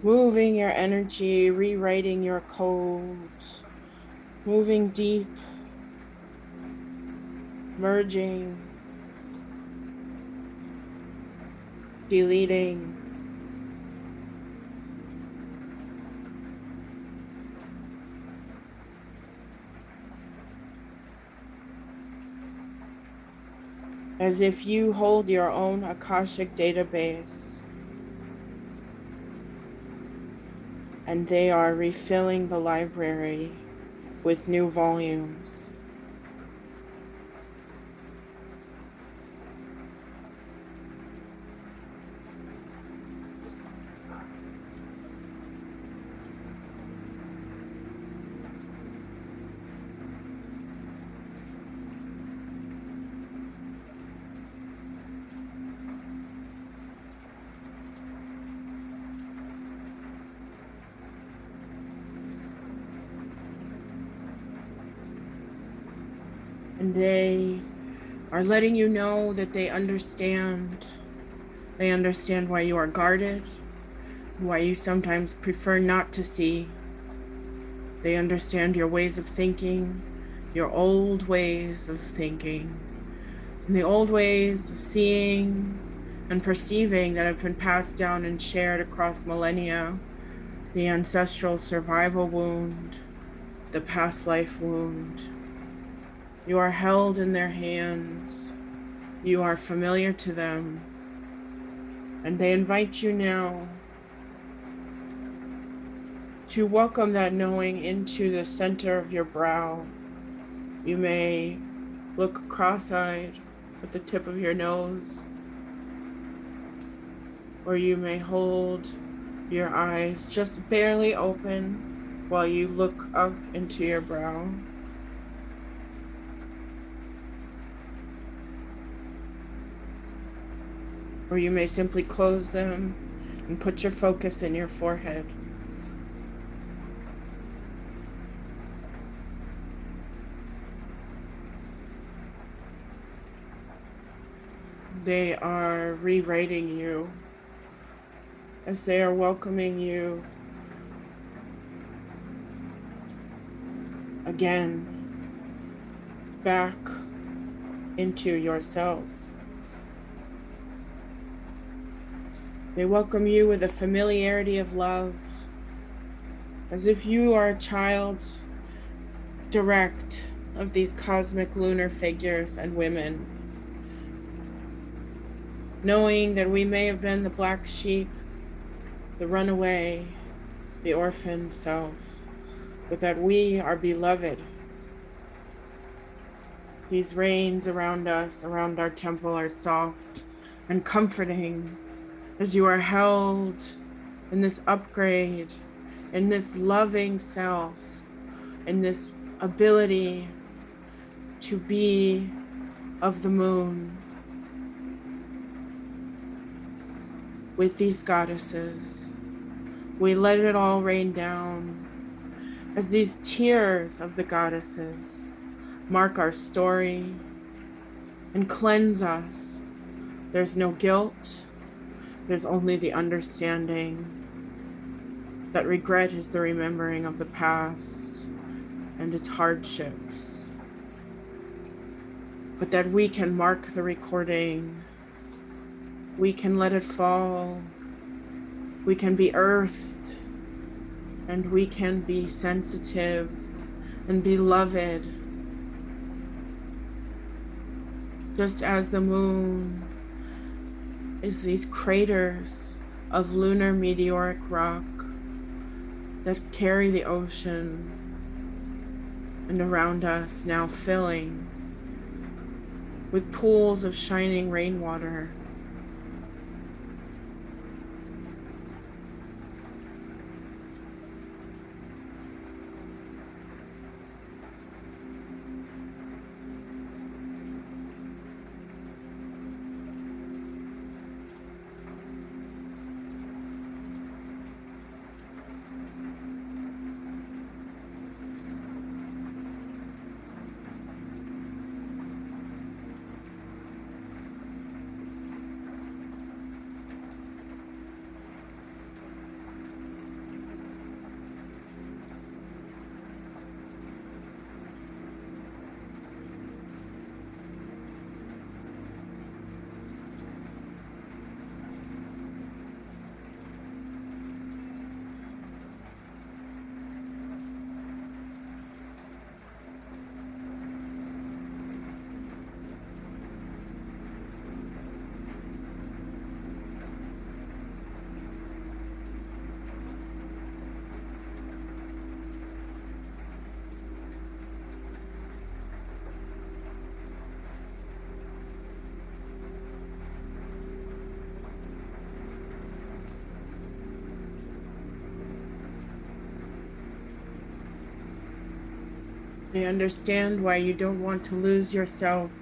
moving your energy, rewriting your codes, moving deep, merging, deleting, as if you hold your own Akashic database, and they are refilling the library with new volumes. And they are letting you know that they understand. They understand why you are guarded, why you sometimes prefer not to see. They understand your ways of thinking, your old ways of thinking, and the old ways of seeing and perceiving that have been passed down and shared across millennia, the ancestral survival wound, the past life wound. You are held in their hands. You are familiar to them, and they invite you now to welcome that knowing into the center of your brow. You may look cross-eyed at the tip of your nose, or you may hold your eyes just barely open while you look up into your brow. Or you may simply close them and put your focus in your forehead. They are rewriting you as they are welcoming you again back into yourself. They welcome you with a familiarity of love, as if you are a child direct of these cosmic lunar figures and women, knowing that we may have been the black sheep, the runaway, the orphan self, but that we are beloved. These rains around us, around our temple, are soft and comforting as you are held in this upgrade, in this loving self, in this ability to be of the moon with these goddesses. We let it all rain down as these tears of the goddesses mark our story and cleanse us. There's no guilt. There's only the understanding that regret is the remembering of the past and its hardships, but that we can mark the recording. We can let it fall. We can be earthed, and we can be sensitive and beloved, just as the moon is these craters of lunar meteoric rock that carry the ocean, and around us now filling with pools of shining rainwater. They understand why you don't want to lose yourself,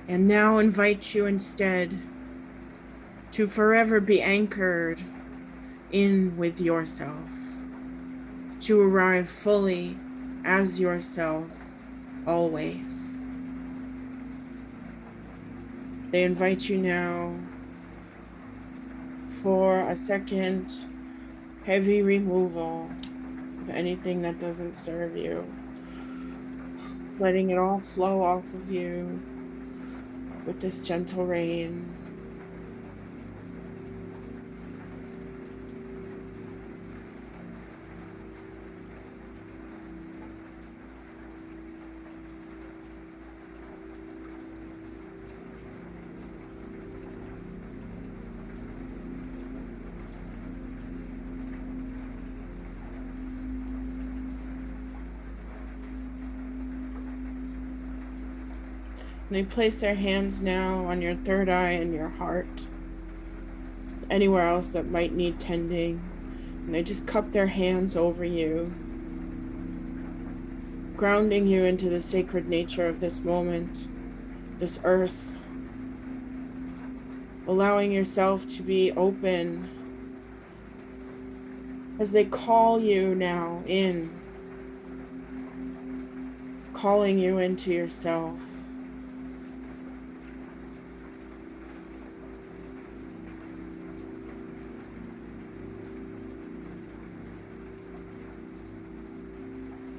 and now invite you instead to forever be anchored in with yourself, to arrive fully as yourself always. They invite you now for a second heavy removal of anything that doesn't serve you. letting it all flow off of you with this gentle rain. They place their hands now on your third eye and your heart, anywhere else that might need tending. And they just cup their hands over you, grounding you into the sacred nature of this moment, this earth, allowing yourself to be open as they call you now in, calling you into yourself.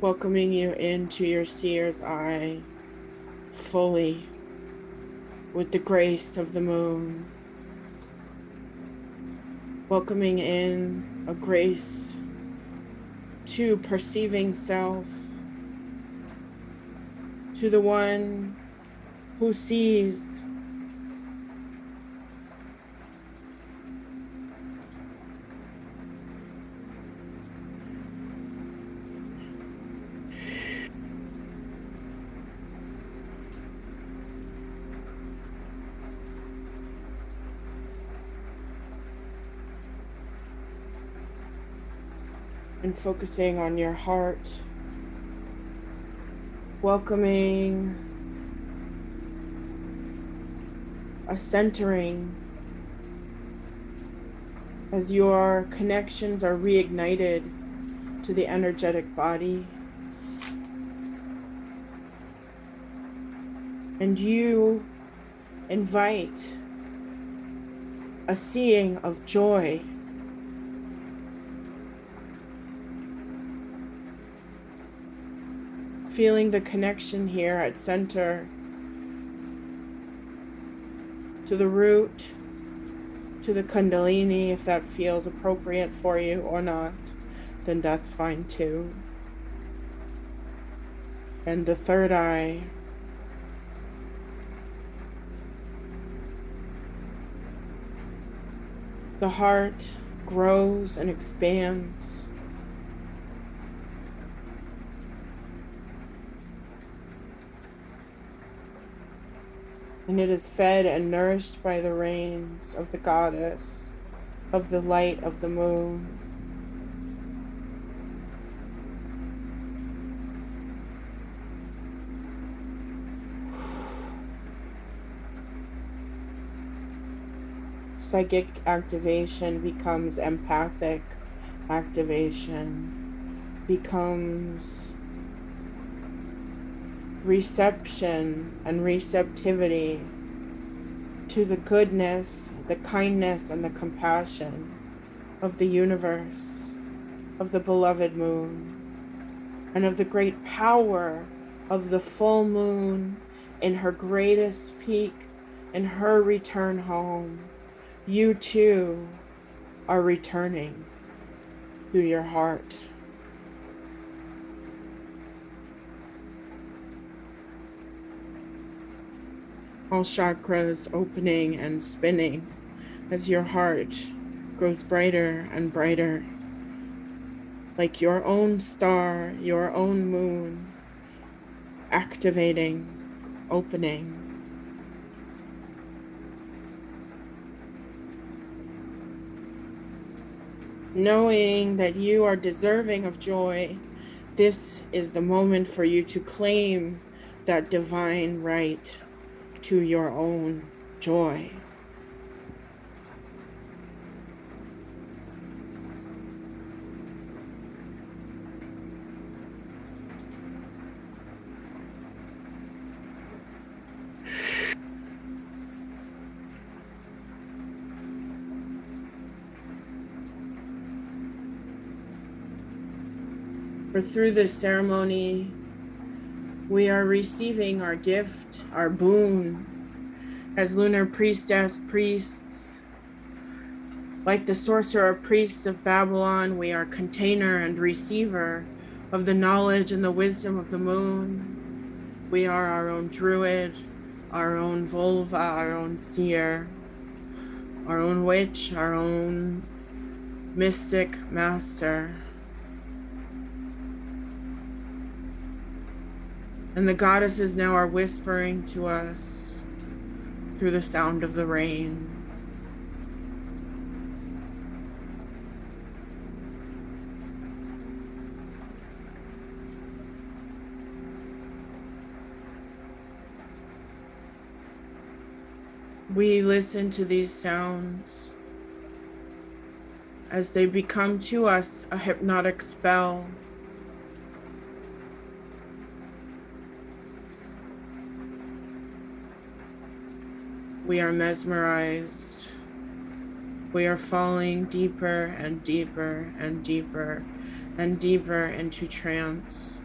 Welcoming you into your seer's eye fully with the grace of the moon. Welcoming in a grace to perceiving self, to the one who sees. And focusing on your heart, welcoming a centering as your connections are reignited to the energetic body. And you invite a seeing of joy, feeling the connection here at center to the root, to the Kundalini. If that feels appropriate for you or not, then that's fine too. And the third eye, the heart grows and expands. And it is fed and nourished by the rains of the goddess, of the light of the moon. Psychic activation becomes empathic activation, becomes reception and receptivity to the goodness, the kindness, and the compassion of the universe, of the beloved moon, and of the great power of the full moon in her greatest peak, in her return home. You too are returning to your heart. All chakras opening and spinning as your heart grows brighter and brighter, like your own star, your own moon, activating, opening. Knowing that you are deserving of joy, this is the moment for you to claim that divine right to your own joy. For through this ceremony, We are receiving our gift, our boon, as lunar priestess priests. Like the sorcerer priests of Babylon, we are container and receiver of the knowledge and the wisdom of the moon. We are our own druid, our own vulva, our own seer, our own witch, our own mystic master. And the goddesses now are whispering to us through the sound of the rain. We listen to these sounds as they become to us a hypnotic spell. We are mesmerized. We are falling deeper and deeper and deeper and deeper into trance.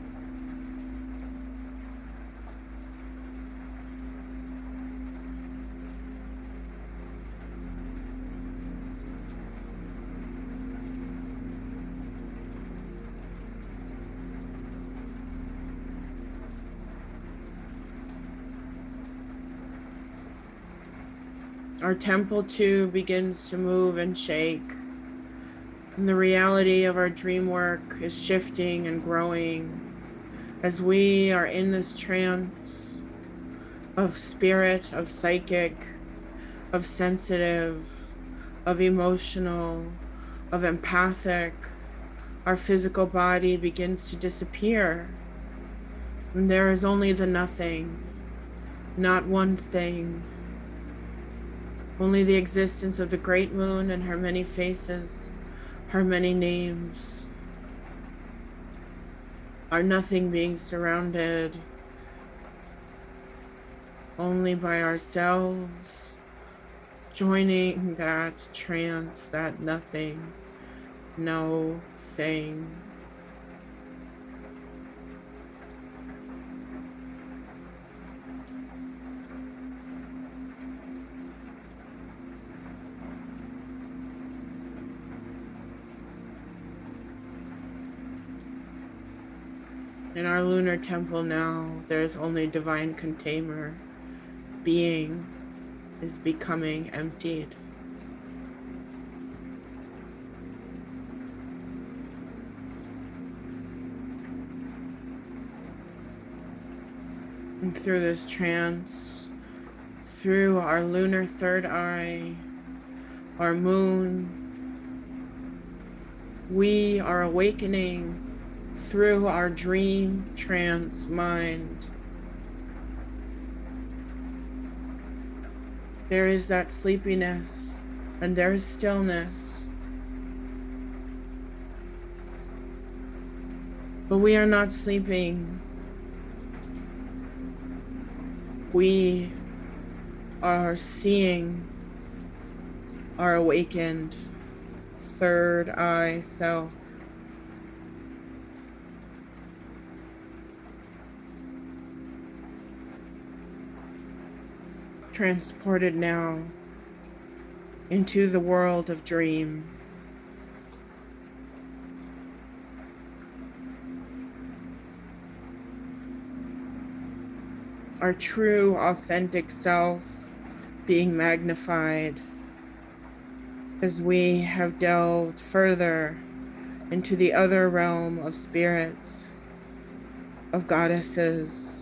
Our temple too begins to move and shake, and the reality of our dream work is shifting and growing as we are in this trance of spirit, of psychic, of sensitive, of emotional, of empathic. Our physical body begins to disappear, and there is only the nothing, not one thing. Only the existence of the great moon and her many faces, her many names. Our nothing being surrounded only by ourselves, joining that trance, that nothing, no thing. In our lunar temple now, there is only divine container. Being is becoming emptied. And through this trance, through our lunar third eye, our moon, we are awakening through our dream trance mind. There is that sleepiness and there is stillness. But we are not sleeping. We are seeing our awakened third eye self. Transported now into the world of dream. Our true, authentic self being magnified as we have delved further into the other realm of spirits, of goddesses,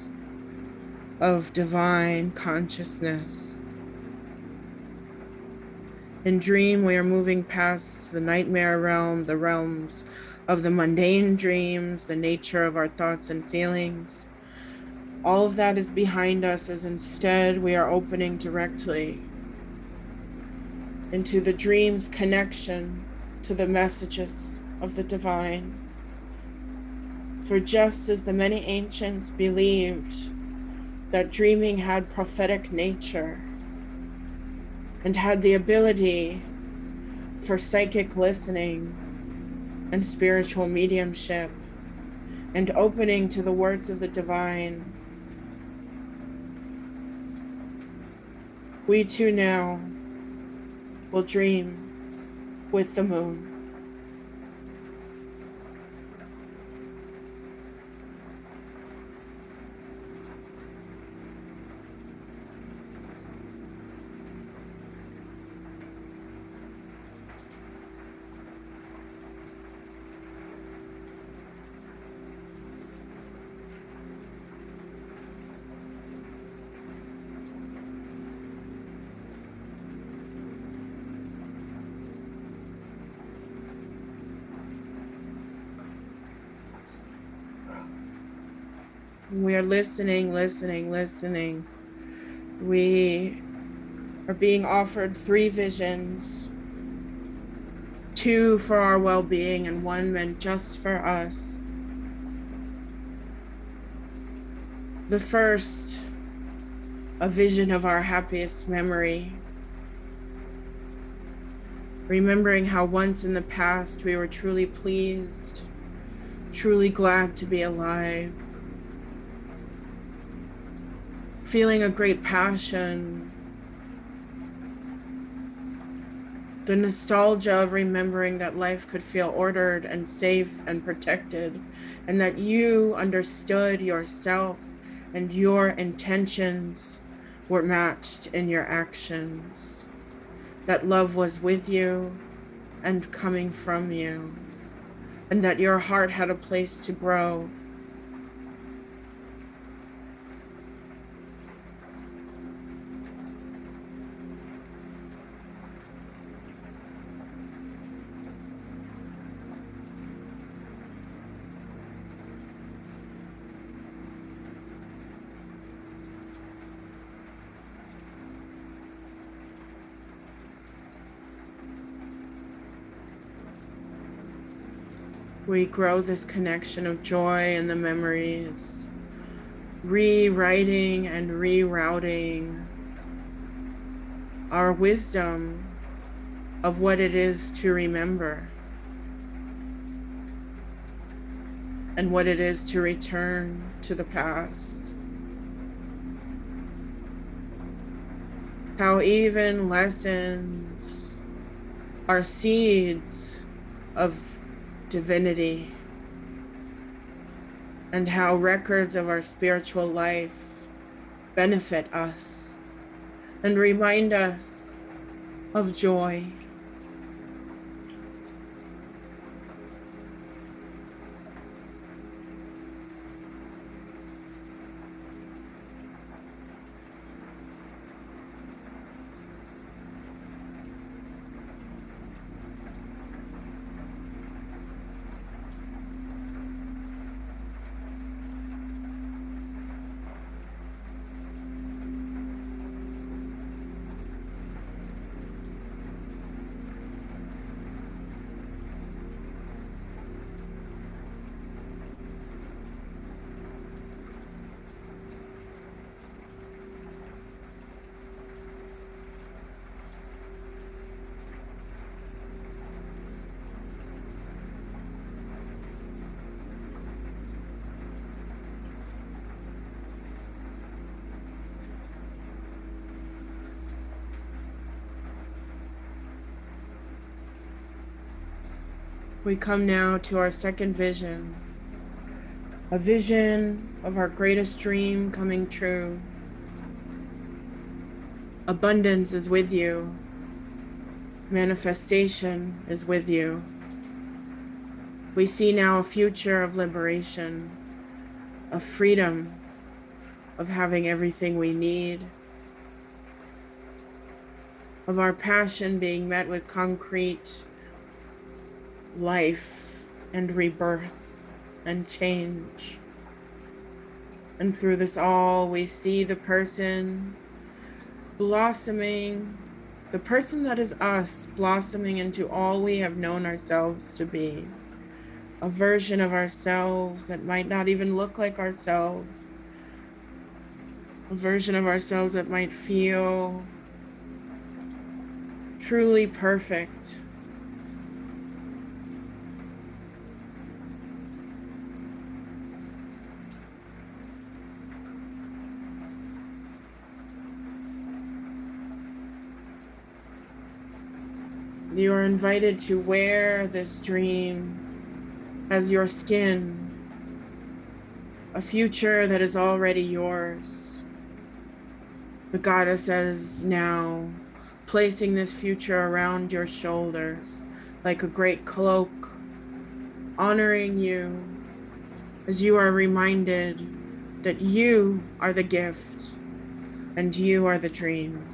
of divine consciousness. In dream, we are moving past the nightmare realm, the realms of the mundane dreams, the nature of our thoughts and feelings. All of that is behind us, as instead we are opening directly into the dream's connection to the messages of the divine. For just as the many ancients believed that dreaming had prophetic nature and had the ability for psychic listening and spiritual mediumship and opening to the words of the divine, We too now will dream with the moon. We are listening. We are being offered 3 visions, 2 for our well-being and 1 meant just for us. The first, a vision of our happiest memory, remembering how once in the past we were truly pleased, truly glad to be alive, feeling a great passion, the nostalgia of remembering that life could feel ordered and safe and protected, and that you understood yourself and your intentions were matched in your actions, that love was with you and coming from you, and that your heart had a place to grow. We grow this connection of joy in the memories, rewriting and rerouting our wisdom of what it is to remember and what it is to return to the past. How even lessons are seeds of divinity, and how records of our spiritual life benefit us and remind us of joy. We come now to our second vision, a vision of our greatest dream coming true. Abundance is with you. Manifestation is with you. We see now a future of liberation, of freedom, of having everything we need, of our passion being met with concrete life and rebirth and change. And through this all, we see the person blossoming, the person that is us blossoming into all we have known ourselves to be, a version of ourselves that might not even look like ourselves, a version of ourselves that might feel truly perfect. You are invited to wear this dream as your skin, a future that is already yours. The goddess is now placing this future around your shoulders like a great cloak, honoring you as you are reminded that you are the gift and you are the dream.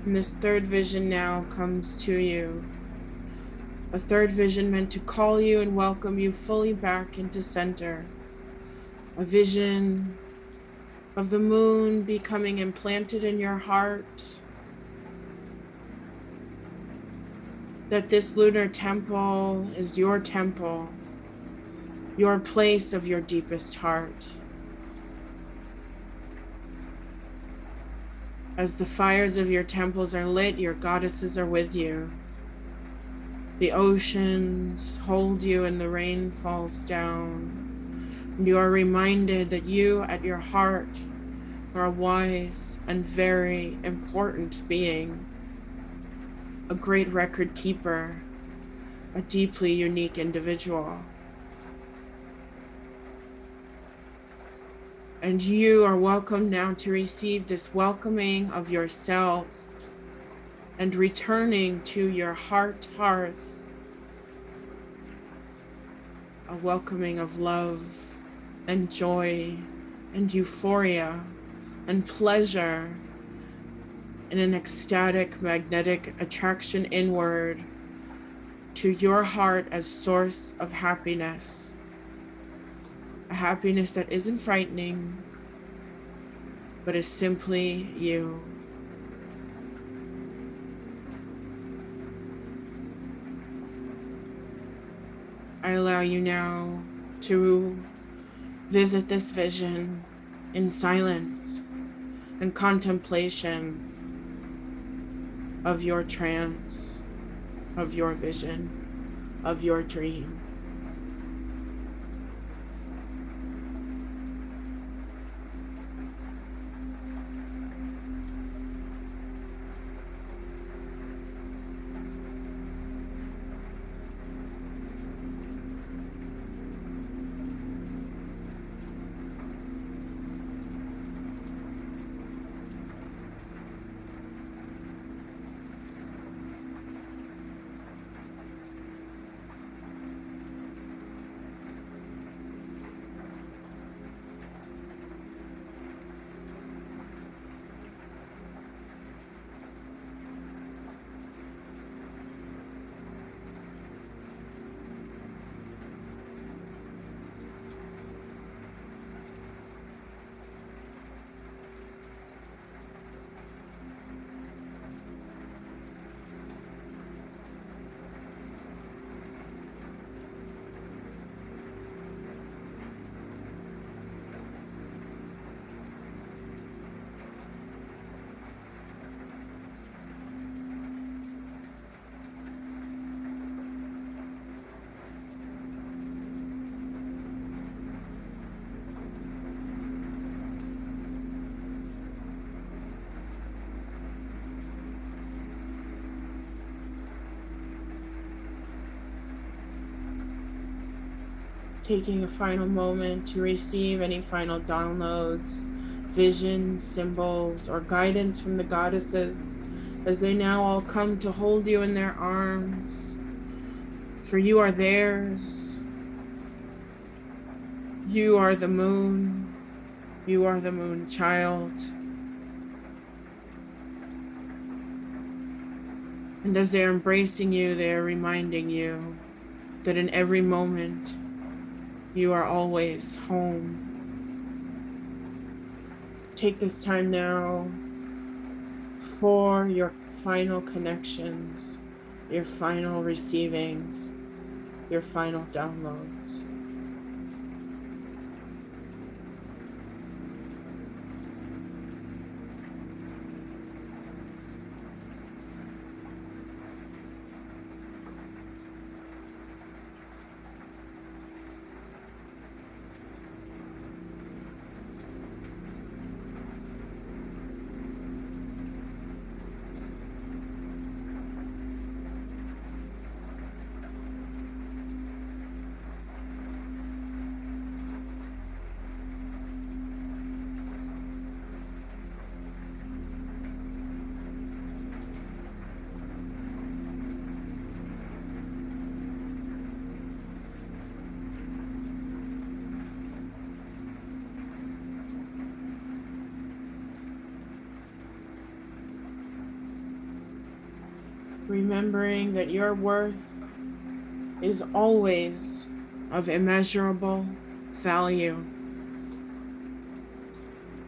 And this third vision now comes to you. A third vision meant to call you and welcome you fully back into center. A vision of the moon becoming implanted in your heart. That this lunar temple is your temple, your place of your deepest heart. As the fires of your temples are lit, your goddesses are with you. The oceans hold you and the rain falls down. And you are reminded that you at your heart are a wise and very important being, a great record keeper, a deeply unique individual. And you are welcome now to receive this welcoming of yourself and returning to your heart hearth, a welcoming of love and joy and euphoria and pleasure in an ecstatic magnetic attraction inward to your heart as source of happiness. A happiness that isn't frightening, but is simply you. I allow you now to visit this vision in silence and contemplation of your trance, of your vision, of your dream. Taking a final moment to receive any final downloads, visions, symbols, or guidance from the goddesses as they now all come to hold you in their arms. For you are theirs. You are the moon. You are the moon child. And as they're embracing you, they're reminding you that in every moment, you are always home. Take this time now for your final connections, your final receivings, your final downloads. Remembering that your worth is always of immeasurable value.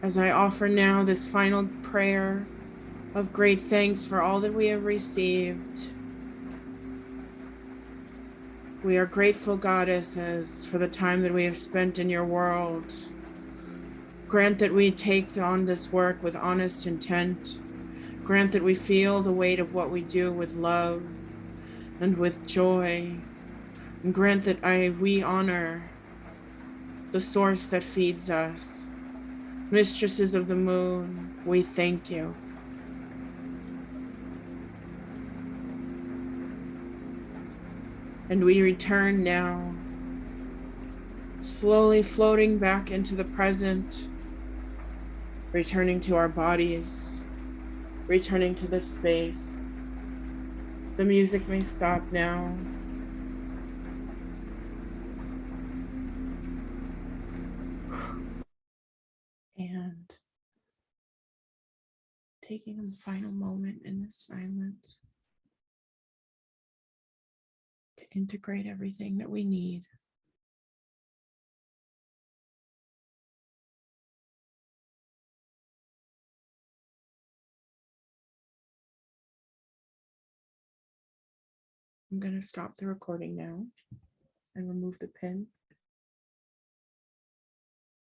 As I offer now this final prayer of great thanks for all that we have received, we are grateful, goddesses, for the time that we have spent in your world. Grant that we take on this work with honest intent. Grant that we feel the weight of what we do with love and with joy. And grant that we honor the source that feeds us. Mistresses of the moon, we thank you. And we return now, slowly floating back into the present, returning to our bodies, returning to this space. The music may stop now. And taking a final moment in this silence to integrate everything that we need. I'm going to stop the recording now and remove the pin.